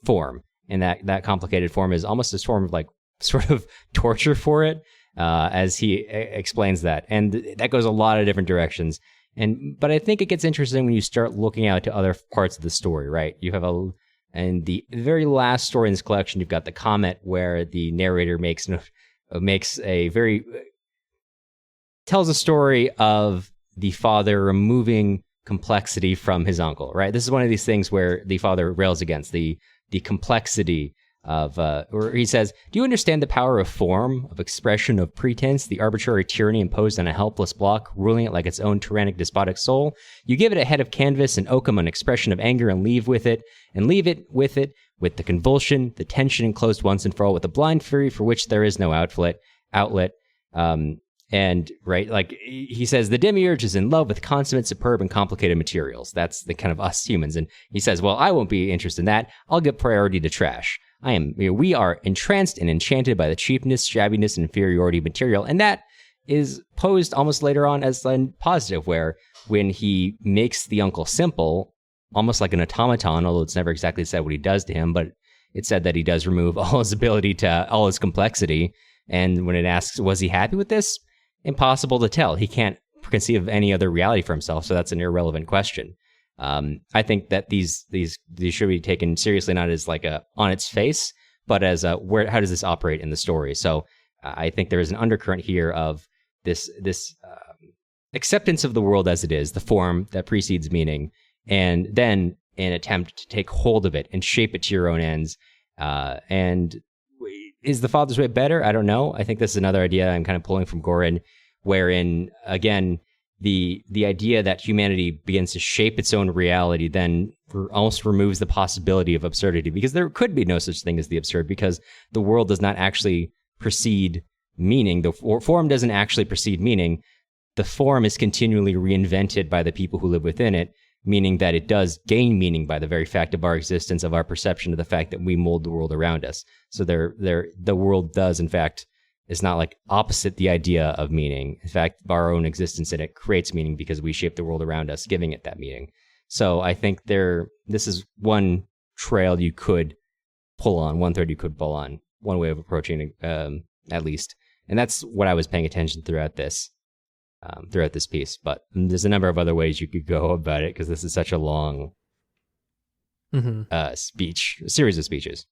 form. And that complicated form is almost this form of sort of torture for it, as he explains that. And that goes a lot of different directions. But I think it gets interesting when you start looking out to other parts of the story, right? You have and the very last story in this collection, you've got the comet, where the narrator tells a story of the father removing complexity from his uncle, right? This is one of these things where the father rails against the complexity of, or he says, do you understand the power of form, of expression, of pretense, the arbitrary tyranny imposed on a helpless block, ruling it like its own tyrannic despotic soul? You give it a head of canvas and oakum an expression of anger and leave it with the convulsion, the tension enclosed once and for all, with the blind fury for which there is no outlet. And right, he says, the demiurge is in love with consummate, superb, and complicated materials. That's the kind of us humans. And he says, well, I won't be interested in that. I'll give priority to trash. We are entranced and enchanted by the cheapness, shabbiness, and inferiority of material. And that is posed almost later on as a positive, where when he makes the uncle simple, almost like an automaton, although it's never exactly said what he does to him, but it's said that he does remove all his ability to all his complexity. And when it asks, was he happy with this? Impossible to tell. He can't conceive of any other reality for himself, so that's an irrelevant question. I think that these should be taken seriously, not as on its face, but as how does this operate in the story? So I think there is an undercurrent here of this acceptance of the world as it is, the form that precedes meaning, and then an attempt to take hold of it and shape it to your own ends. And Is the father's way better? I don't know. I think this is another idea I'm kind of pulling from Gorin, wherein, again, the idea that humanity begins to shape its own reality then almost removes the possibility of absurdity, because there could be no such thing as the absurd, because the world does not actually precede meaning. The form doesn't actually precede meaning. The form is continually reinvented by the people who live within it, meaning that it does gain meaning by the very fact of our existence, of our perception of the fact that we mold the world around us. So the world does, in fact, is not like opposite the idea of meaning. In fact, our own existence in it creates meaning because we shape the world around us, giving it that meaning. So I think this is one trail you could pull on, one thread you could pull on, one way of approaching it, at least. And that's what I was paying attention throughout this piece. But there's a number of other ways you could go about it, because this is such a long series of speeches.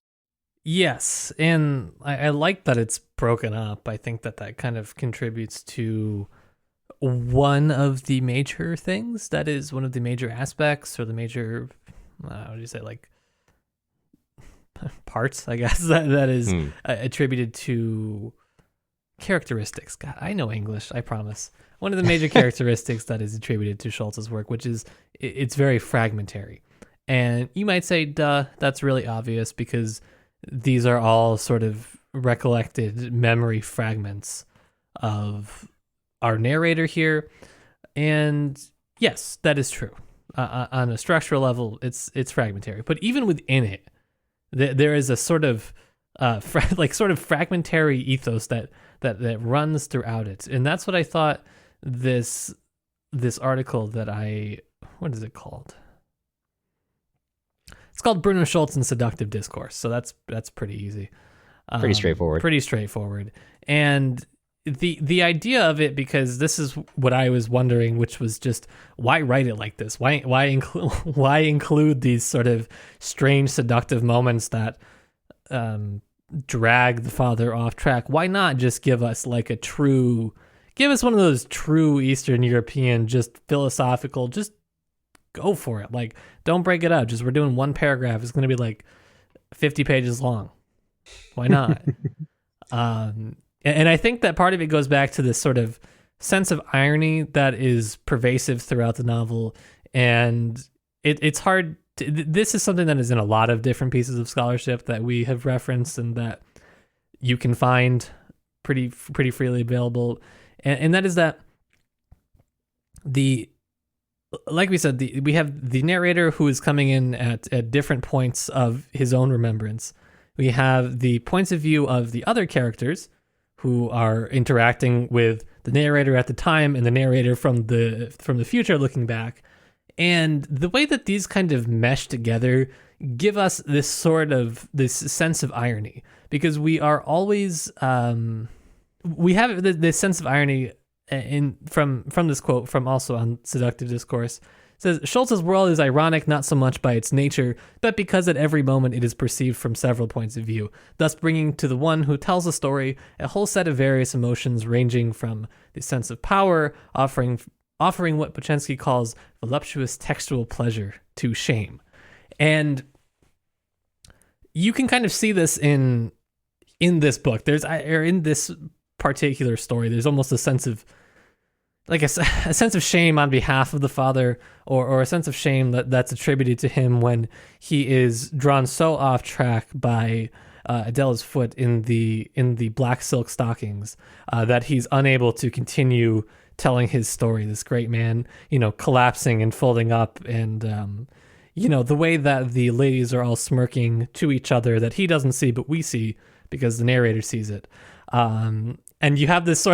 Yes, and I like that it's broken up. I think that kind of contributes to one of the major things, that is one of the major aspects, or the major, what do you say, like parts, I guess, that is attributed to characteristics. God, I know English, I promise. One of the major characteristics that is attributed to Schulz's work, which is it's very fragmentary. And you might say, duh, that's really obvious, because these are all sort of recollected memory fragments of our narrator here. And yes, that is true. On a structural level, it's fragmentary. But even within it, there is a sort of fragmentary ethos that runs throughout it. And that's what I thought this article what is it called? It's called Bruno Schulz and Seductive Discourse. So that's pretty easy. Pretty straightforward. Pretty straightforward. And the idea of it, because this is what I was wondering, which was just, why write it like this? Why include these sort of strange seductive moments that drag the father off track? Why not just give us one of those true Eastern European, just philosophical, just go for it. Like, don't break it up. Just, we're doing one paragraph. It's going to be like 50 pages long. Why not? And I think that part of it goes back to this sort of sense of irony that is pervasive throughout the novel. And it's hard. This is something that is in a lot of different pieces of scholarship that we have referenced and that you can find pretty freely available. And that is that like we said, we have the narrator who is coming in at different points of his own remembrance. We have the points of view of the other characters who are interacting with the narrator at the time and the narrator from the future looking back. And the way that these kind of mesh together give us this sense of irony, because we are always we have this sense of irony from this quote from also on Seductive Discourse. It says, Schulz's world is ironic not so much by its nature, but because at every moment it is perceived from several points of view, thus bringing to the one who tells a story a whole set of various emotions ranging from the sense of power, offering what Bochensky calls voluptuous textual pleasure, to shame. And you can kind of see this in this book. In this particular story, there's almost a sense of a sense of shame on behalf of the father, or a sense of shame that's attributed to him when he is drawn so off track by Adela's foot in the black silk stockings that he's unable to continue telling his story. This great man, collapsing and folding up, and the way that the ladies are all smirking to each other that he doesn't see but we see because the narrator sees it. And you have this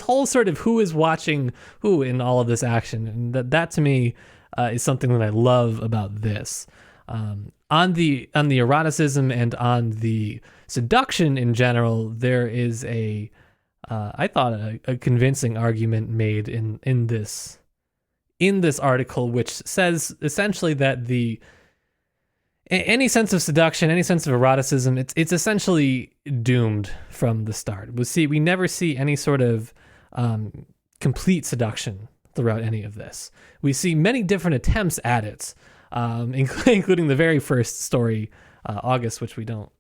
whole sort of who is watching who in all of this action, and that to me is something that I love about this. On the eroticism and on the seduction in general, there is I thought a convincing argument made in this article, which says essentially that any sense of seduction, any sense of eroticism, it's essentially doomed from the start. We never see any sort of complete seduction throughout any of this. We see many different attempts at it, including the very first story, August, which we don't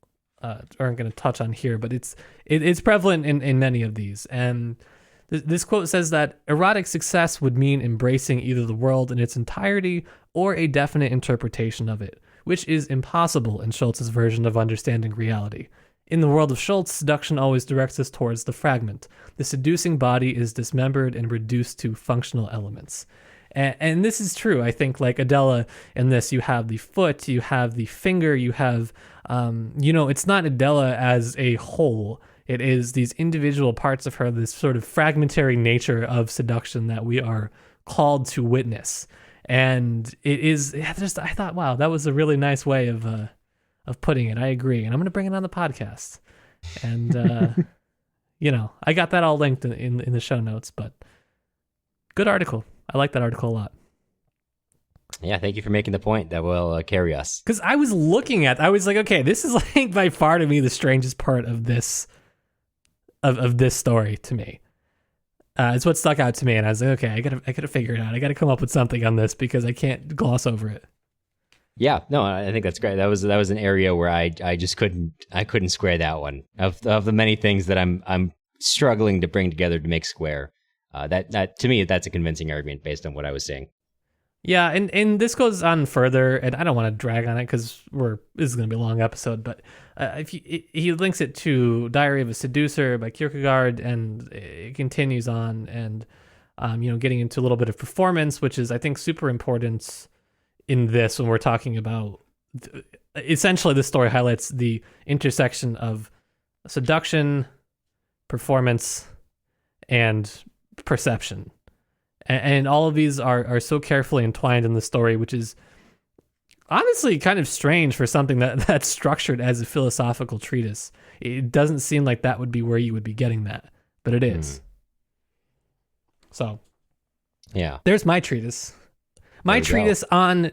aren't going to touch on here, but it's prevalent in many of these. And this quote says that erotic success would mean embracing either the world in its entirety or a definite interpretation of it, which is impossible in Schulz's version of understanding reality. In the world of Schulz, seduction always directs us towards the fragment. The seducing body is dismembered and reduced to functional elements. And this is true. I think like Adela in this, you have the foot, you have the finger, you have, it's not Adela as a whole. It is these individual parts of her, this sort of fragmentary nature of seduction that we are called to witness. And it is, I thought, wow, that was a really nice way of putting it. I agree. And I'm going to bring it on the podcast. And, I got that all linked in the show notes, but good article. I like that article a lot. Yeah, thank you for making the point that will carry us. Because I was like, okay, this is like by far to me the strangest part of this of this story to me. It's what stuck out to me, and I was like, okay, I gotta figure it out. I gotta come up with something on this because I can't gloss over it. Yeah, no, I think that's great. That was an area where I just couldn't square that one. Of the many things that I'm struggling to bring together to make square. That to me, that's a convincing argument based on what I was seeing. Yeah, and this goes on further, and I don't want to drag on it because this is going to be a long episode, but he links it to Diary of a Seducer by Kierkegaard, and it continues on, and getting into a little bit of performance, which is, I think, super important in this when we're talking about, essentially this story highlights the intersection of seduction, performance, and perception. And all of these are so carefully entwined in the story, which is honestly kind of strange for something that's structured as a philosophical treatise. It doesn't seem like that would be where you would be getting that, but it is. So, yeah, there's my treatise. My treatise on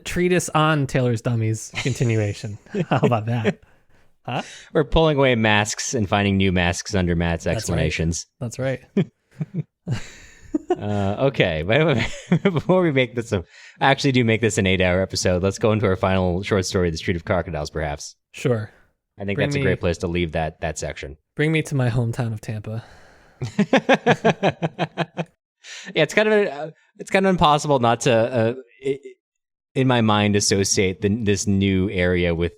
Tailor's Dummies continuation. How about that? Huh? We're pulling away masks and finding new masks under Matt's explanations. That's right. Okay, but before we make this actually do make this an 8-hour episode, let's go into our final short story, The Street of Crocodiles, perhaps. Sure. I think that's a great place to leave that section. Bring me to my hometown of Tampa. Yeah, it's kind of impossible not to, in my mind, associate this new area with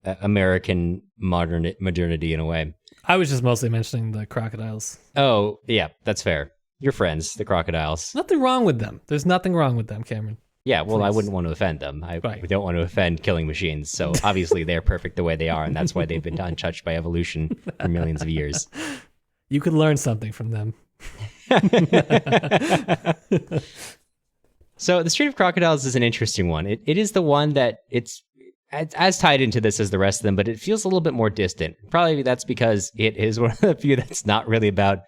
American modernity in a way. I was just mostly mentioning the crocodiles. Oh, yeah, that's fair. Your friends, the crocodiles. Nothing wrong with them. There's nothing wrong with them, Cameron. Yeah, well, please. I wouldn't want to offend them. We don't want to offend killing machines. So obviously they're perfect the way they are, and that's why they've been untouched by evolution for millions of years. You could learn something from them. So the Street of Crocodiles is an interesting one. It is the one that it's as tied into this as the rest of them, but it feels a little bit more distant. Probably that's because it is one of the few that's not really about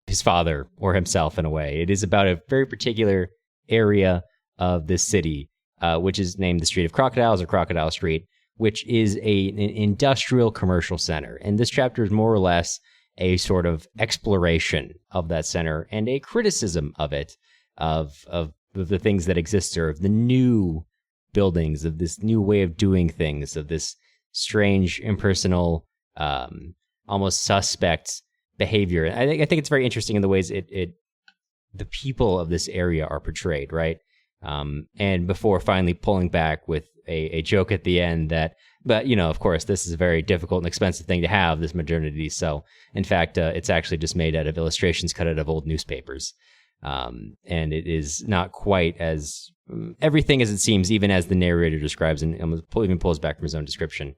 his father or himself in a way. It is about a very particular area of this city, which is named the Street of Crocodiles or Crocodile Street, which is an industrial commercial center. And this chapter is more or less a sort of exploration of that center and a criticism of it, of the things that exist there, of the new buildings, of this new way of doing things, of this strange, impersonal, almost suspect behavior. I think it's very interesting in the ways the people of this area are portrayed, right? And before finally pulling back with a joke at the end but of course, this is a very difficult and expensive thing to have, this modernity. So in fact, it's actually just made out of illustrations cut out of old newspapers. And it is not quite as everything as it seems, even as the narrator describes, and even pulls back from his own description.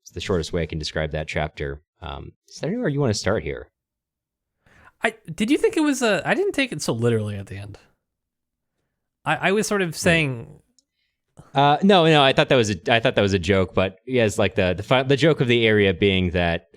It's the shortest way I can describe that chapter. Is there anywhere you want to start here? Did you think it was I didn't take it so literally at the end. I was sort of saying. No, I thought that was a joke, but yes, like the joke of the area being that.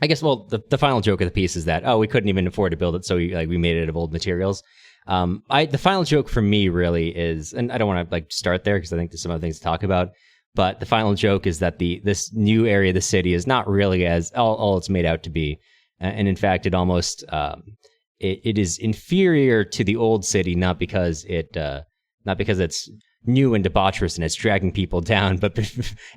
I guess, well, the final joke of the piece is that, we couldn't even afford to build it, so we made it out of old materials. The final joke for me really is, and I don't want to start there because I think there's some other things to talk about, but the final joke is that this new area of the city is not really as all it's made out to be. And in fact, it almost, it is inferior to the old city, not because it's new and debaucherous and it's dragging people down. But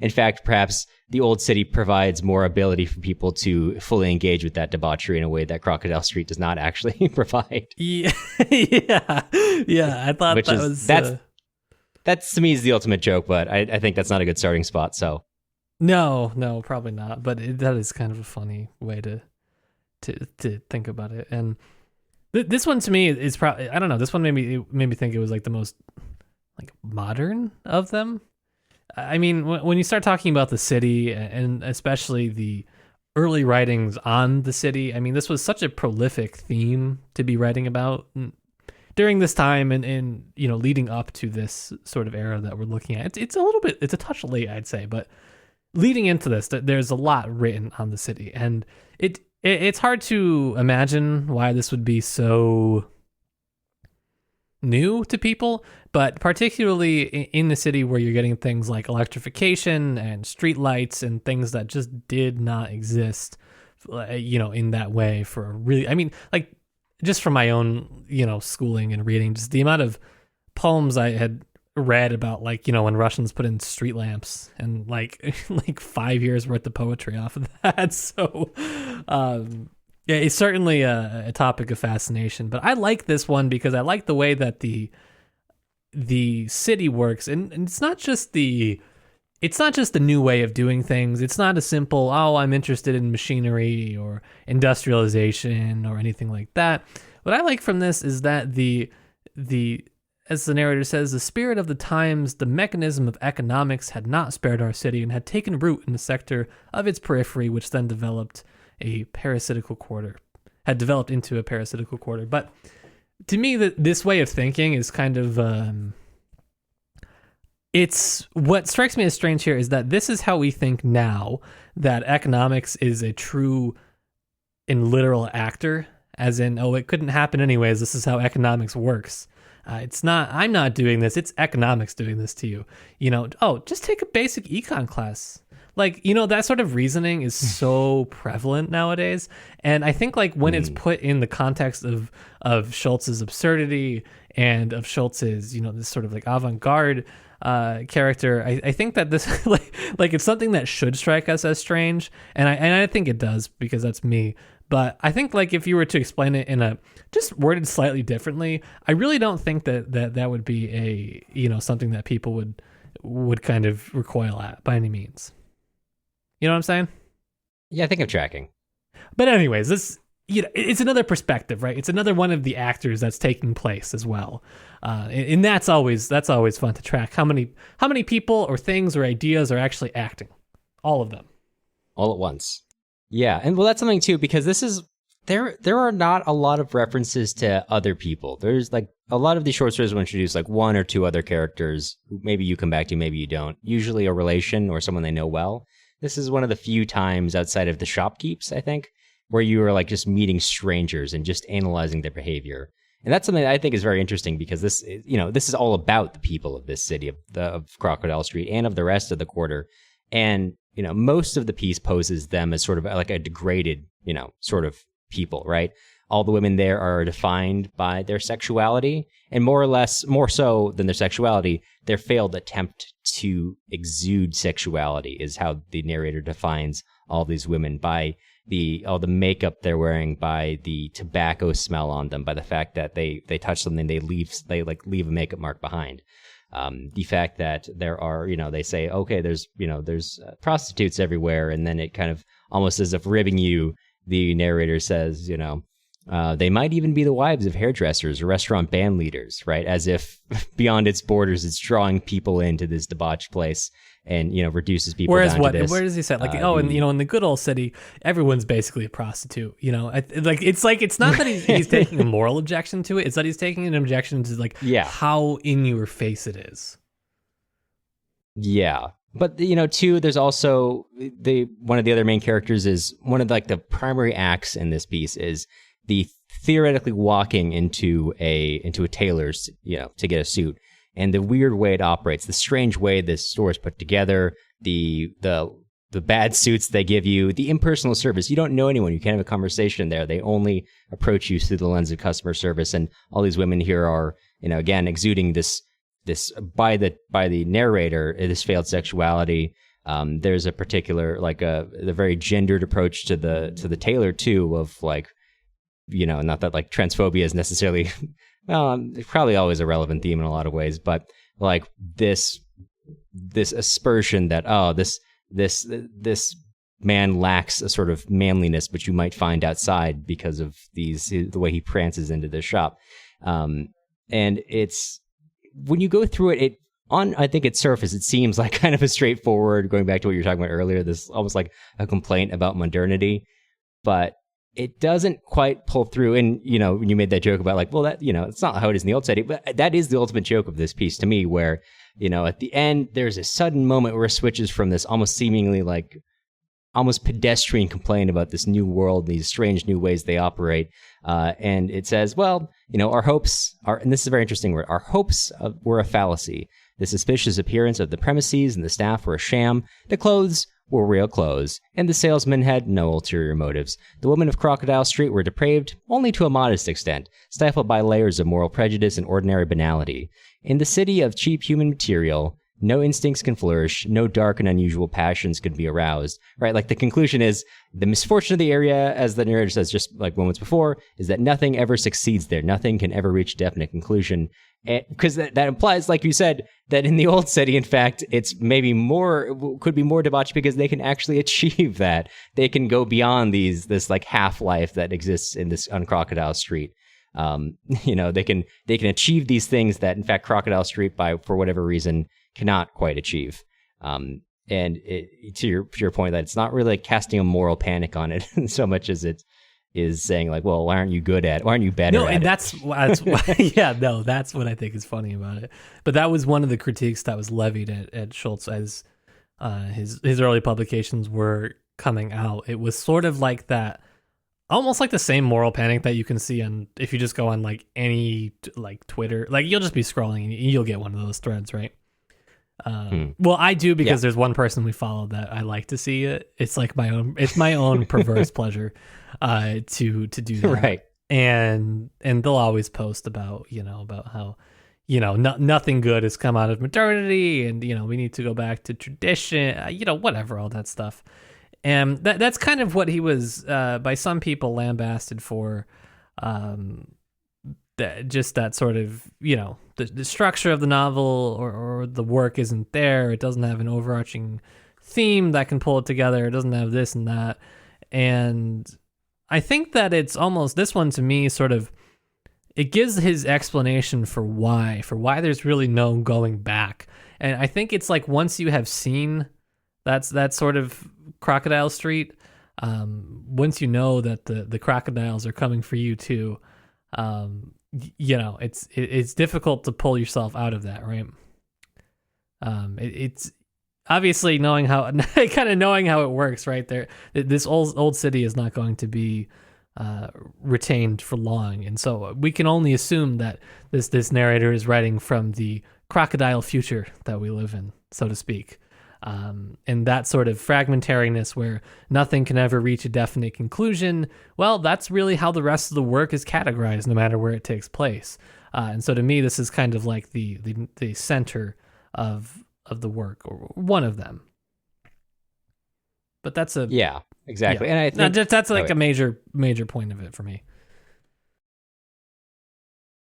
in fact, perhaps the old city provides more ability for people to fully engage with that debauchery in a way that Crocodile Street does not actually provide. Yeah, yeah. I thought that's to me is the ultimate joke, but I think that's not a good starting spot. So no, probably not. But that is kind of a funny way to think about it. And this one to me is probably, I don't know. This one made me think it was like the most like modern of them. I mean, when you start talking about the city and especially the early writings on the city, I mean, this was such a prolific theme to be writing about during this time and you know, leading up to this sort of era that we're looking at. It's a touch late, I'd say, but leading into this, there's a lot written on the city, and it's hard to imagine why this would be so new to people, but particularly in the city where you're getting things like electrification and street lights and things that just did not exist, you know, in that way for a really, I mean, like just from my own, you know, schooling and reading, just the amount of poems I had read about, like, you know, when Russians put in street lamps and like 5 years worth of poetry off of that. So, yeah, it's certainly a topic of fascination, but I like this one because I like the way that the city works, and it's not just the new way of doing things. It's not a simple, oh, I'm interested in machinery or industrialization or anything like that. What I like from this is that the as the narrator says, the spirit of the times, the mechanism of economics had not spared our city and had taken root in the sector of its periphery, which then developed into a parasitical quarter. But to me, this way of thinking is kind of, it's what strikes me as strange here is that this is how we think now, that economics is a true and literal actor, as in, oh, it couldn't happen anyways. This is how economics works. It's not, I'm not doing this. It's economics doing this to you. You know, oh, just take a basic econ class. Like, you know, that sort of reasoning is so prevalent nowadays. And I think like when it's put in the context of Schulz's absurdity and of Schulz's, you know, this sort of like avant-garde character, I think that this like it's something that should strike us as strange. And I think it does, because that's me. But I think like if you were to explain it in a just worded slightly differently, I really don't think that would be a, you know, something that people would kind of recoil at by any means. You know what I'm saying? Yeah, I think I'm tracking. But anyways, this, you know, it's another perspective, right? It's another one of the actors that's taking place as well, and that's always fun to track. How many people or things or ideas are actually acting? All of them, all at once. Yeah, and well, that's something too, because this is there are not a lot of references to other people. There's like a lot of these short stories will introduce like one or two other characters who maybe you come back to, maybe you don't. Usually a relation or someone they know well. This is one of the few times outside of the shopkeeps, I think, where you are like just meeting strangers and just analyzing their behavior. And that's something that I think is very interesting, because this, you know, this is all about the people of this city, of Crocodile Street and of the rest of the quarter. And, you know, most of the piece poses them as sort of like a degraded, you know, sort of people, right? All the women there are defined by their sexuality, and more or less, more so than their sexuality, their failed attempt to exude sexuality is how the narrator defines all these women, by all the makeup they're wearing, by the tobacco smell on them, by the fact that they touch something, they leave a makeup mark behind. The fact that there are, you know, they say, okay, there's prostitutes everywhere, and then it kind of almost as if ribbing you, the narrator says, you know, they might even be the wives of hairdressers or restaurant band leaders, right? As if beyond its borders, it's drawing people into this debauched place and, you know, reduces people down to this. Where does he say? Like, and, you know, in the good old city, everyone's basically a prostitute, you know? It's not that he's taking a moral objection to it. It's that he's taking an objection to, like, how in your face it is. Yeah. But, you know, too, there's also one of the other main characters is one of like the primary acts in this piece is the theoretically walking into a tailor's, you know, to get a suit, and the weird way it operates, the strange way this store is put together, the bad suits they give you, the impersonal service. You don't know anyone. You can't have a conversation there. They only approach you through the lens of customer service. And all these women here are, you know, again, exuding this this by the narrator, this failed sexuality. There's a particular the very gendered approach to the Tailor too, of like, not that like transphobia is necessarily it's probably always a relevant theme in a lot of ways, but like this aspersion that this man lacks a sort of manliness which you might find outside because of the way he prances into the shop. And it's, when you go through it, I think its surface, it seems like kind of a straightforward, going back to what you were talking about earlier, this almost like a complaint about modernity, but it doesn't quite pull through. And, when you made that joke about like, well, that, it's not how it is in the old setting, but that is the ultimate joke of this piece to me, where, at the end, there's a sudden moment where it switches from this almost seemingly like almost pedestrian complaint about this new world, these strange new ways they operate. And it says, well, our hopes are, and this is a very interesting word, our hopes were a fallacy. The suspicious appearance of the premises and the staff were a sham. The clothes were real clothes, and the salesmen had no ulterior motives. The women of Crocodile Street were depraved only to a modest extent, stifled by layers of moral prejudice and ordinary banality. In the city of cheap human material, no instincts can flourish, no dark and unusual passions can be aroused, right? Like the conclusion is, the misfortune of the area, as the narrator says just like moments before, is that nothing ever succeeds there. Nothing can ever reach a definite conclusion. Because that implies, like you said, that in the old city, in fact, it's maybe could be more debauched because they can actually achieve that. They can go beyond this like half-life that exists on Crocodile Street. They can achieve these things that, in fact, Crocodile Street, for whatever reason, cannot quite achieve. And to your point, that it's not really like casting a moral panic on it so much as it is saying like, well, why aren't you better at it? No, and that's why, yeah, no, that's what I think is funny about it. But that was one of the critiques that was levied at Schulz as his early publications were coming out. It was sort of like that, almost like the same moral panic that you can see if you just go on like any like Twitter, like you'll just be scrolling and you'll get one of those threads, right? Well, I do, because there's one person we follow that I like to see it. It's like my own perverse pleasure to do that. Right. And they'll always post about how nothing good has come out of modernity, and we need to go back to tradition, whatever, all that stuff. And that's kind of what he was by some people lambasted for. That sort of, the structure of the novel or the work isn't there. It doesn't have an overarching theme that can pull it together. It doesn't have this and that. And I think that it's almost, this one to me sort of, it gives his explanation for why there's really no going back. And I think it's like, once you have seen that sort of Crocodile Street, once you know that the crocodiles are coming for you too, it's difficult to pull yourself out of that, right? It's obviously knowing how it works, right? There, this old city is not going to be retained for long, and so we can only assume that this narrator is writing from the crocodile future that we live in, so to speak. And that sort of fragmentariness where nothing can ever reach a definite conclusion, well, that's really how the rest of the work is categorized, no matter where it takes place. And so to me, this is kind of like the center of the work, or one of them. But that's exactly. Yeah. And I think that's like a major point of it for me.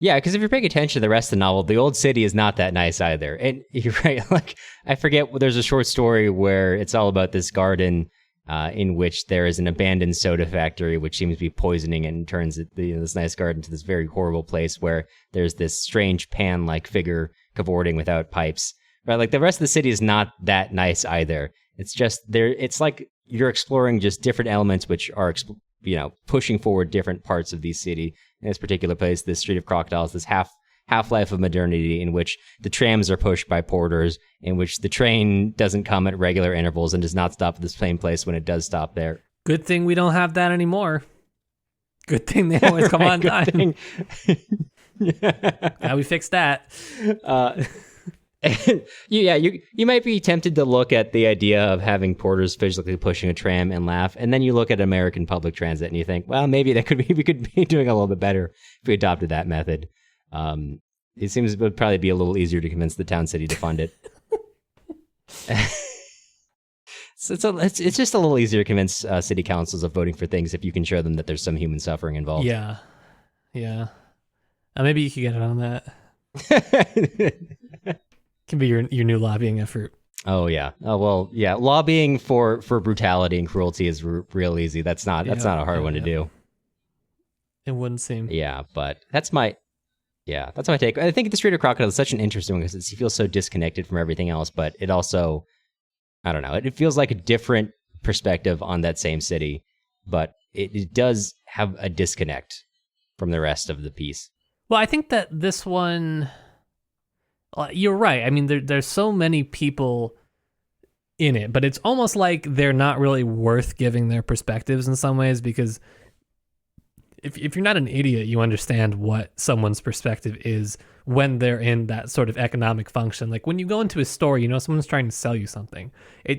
Yeah, because if you're paying attention to the rest of the novel, the old city is not that nice either. And you're right, like, I forget, there's a short story where it's all about this garden in which there is an abandoned soda factory, which seems to be poisoning and turns this nice garden to this very horrible place where there's this strange pan-like figure cavorting without pipes. Right, like the rest of the city is not that nice either. It's just it's like you're exploring just different elements which are pushing forward different parts of the city. In this particular place, this Street of Crocodiles, this half-life of modernity in which the trams are pushed by porters, in which the train doesn't come at regular intervals and does not stop at the same place when it does stop there. Good thing we don't have that anymore. Good thing they always come on time. Now we fixed that. You might be tempted to look at the idea of having porters physically pushing a tram and laugh, and then you look at American public transit and you think, well, maybe we could be doing a little bit better if we adopted that method. it seems it would probably be a little easier to convince the town city to fund it. So it's just a little easier to convince city councils of voting for things if you can show them that there's some human suffering involved. Yeah. Maybe you could get it on that. Can be your new lobbying effort. Oh yeah. Oh well, yeah. Lobbying for brutality and cruelty is real easy. That's not a hard one to do. It wouldn't seem. Yeah, but that's my take. I think the Street of Crocodiles is such an interesting one because it feels so disconnected from everything else, but it also, I don't know, it feels like a different perspective on that same city, but it does have a disconnect from the rest of the piece. Well, I think that this one, you're right. I mean, there's so many people in it, but it's almost like they're not really worth giving their perspectives in some ways, because if you're not an idiot, you understand what someone's perspective is when they're in that sort of economic function. Like when you go into a store, you know someone's trying to sell you something.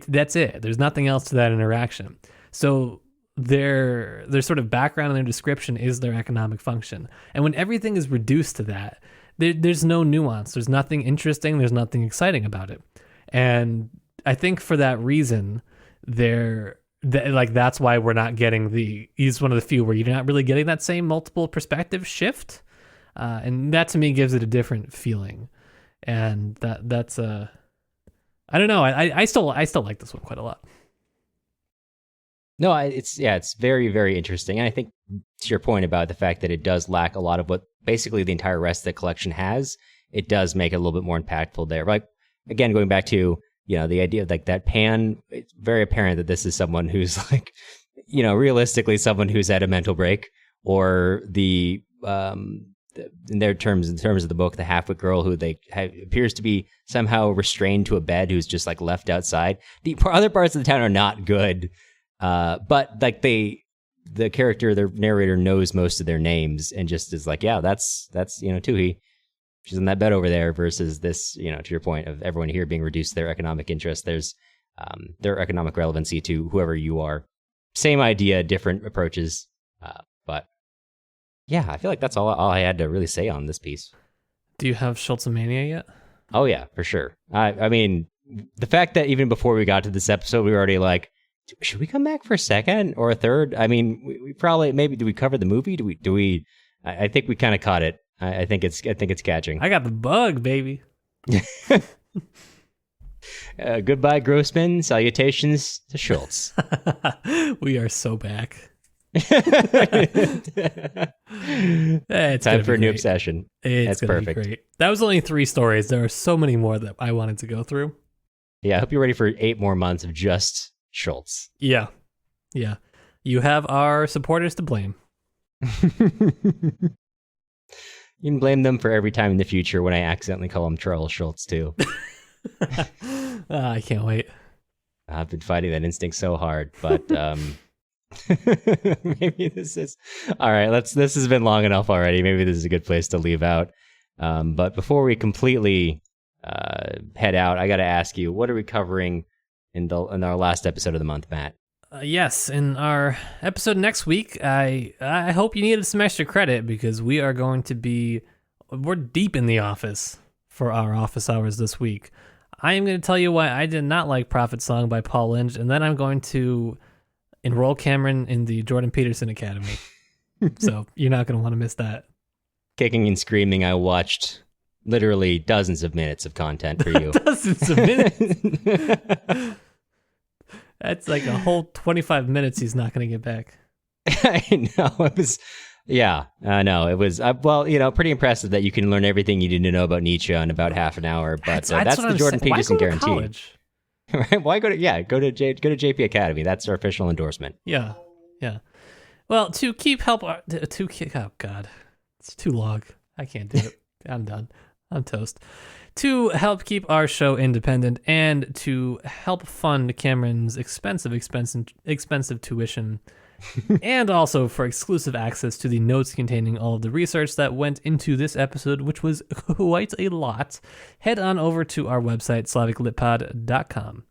That's it. There's nothing else to that interaction. So their sort of background and their description is their economic function. And when everything is reduced to that, there's no nuance. There's nothing interesting. There's nothing exciting about it. And I think for that reason, that's why we're not getting he's one of the few where you're not really getting that same multiple perspective shift. And that to me gives it a different feeling. And that's I don't know. I still like this one quite a lot. No, it's very, very interesting. And I think to your point about the fact that it does lack a lot of what basically the entire rest of the collection has, it does make it a little bit more impactful there. Like, again, going back to, the idea of like that pan, it's very apparent that this is someone who's like, realistically someone who's had a mental break, or in terms of the book, the half-wit girl who appears to be somehow restrained to a bed, who's just like left outside. The other parts of the town are not good. But like the character, the narrator knows most of their names and just is like, yeah, that's Tuhi. She's in that bed over there, versus this, to your point of everyone here being reduced to their economic interest. There's their economic relevancy to whoever you are. Same idea, different approaches. But yeah, I feel like that's all I had to really say on this piece. Do you have Schulzomania yet? Oh yeah, for sure. I mean, the fact that even before we got to this episode, we were already like, should we come back for a second or a third? I mean, we probably, maybe, do we cover the movie? Do we, I think we kind of caught it. I think it's catching. I got the bug, baby. Goodbye, Grossman. Salutations to Schulz. We are so back. It's time for a new obsession. That's perfect. Be great. That was only 3 stories. There are so many more that I wanted to go through. Yeah, I hope you're ready for 8 more months of just Schulz. Yeah. You have our supporters to blame. You can blame them for every time in the future when I accidentally call him Charles Schulz too. I can't wait. I've been fighting that instinct so hard, but maybe this is all right. This has been long enough already. Maybe this is a good place to leave out. But before we completely head out, I got to ask you, what are we covering in our last episode of the month, Matt? Yes, in our episode next week, I hope you needed some extra credit, because we're deep in the office for our office hours this week. I am going to tell you why I did not like Prophet Song by Paul Lynch, and then I'm going to enroll Cameron in the Jordan Peterson Academy. So you're not going to want to miss that. Kicking and screaming, I watched literally dozens of minutes of content for you. Dozens of minutes? That's like a whole 25 minutes he's not going to get back. I know. It was, yeah, I know. It was, pretty impressive that you can learn everything you need to know about Nietzsche in about half an hour, but that's the Jordan Peterson guarantee. Right? Why go to JP Academy? That's our official endorsement. Yeah. Well, oh God, it's too long. I can't do it. I'm done. I'm toast. To help keep our show independent and to help fund Cameron's expensive tuition, and also for exclusive access to the notes containing all of the research that went into this episode, which was quite a lot, head on over to our website, slaviclitpod.com.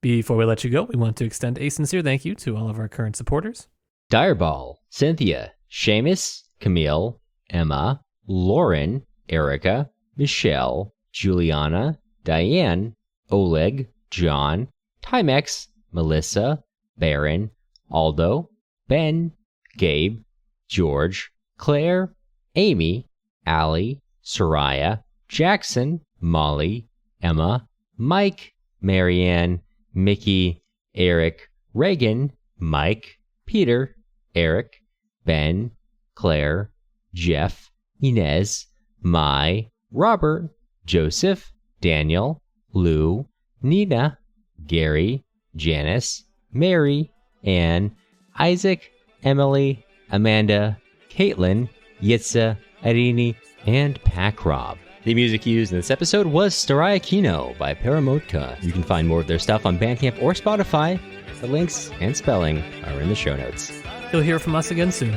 Before we let you go, we want to extend a sincere thank you to all of our current supporters. Direball, Cynthia, Seamus, Camille, Emma, Lauren, Erica, Michelle, Juliana, Diane, Oleg, John, Timex, Melissa, Baron, Aldo, Ben, Gabe, George, Claire, Amy, Allie, Soraya, Jackson, Molly, Emma, Mike, Marianne, Mickey, Eric, Reagan, Mike, Peter, Eric, Ben, Claire, Jeff, Inez, Mai, Robert, Joseph, Daniel, Lou, Nina, Gary, Janice, Mary, Anne, Isaac, Emily, Amanda, Caitlin, Yitza, Irini, and Pac Rob. The music used in this episode was Staraya Kino by Paramotka. You can find more of their stuff on Bandcamp or Spotify. The links and spelling are in the show notes. You'll hear from us again soon.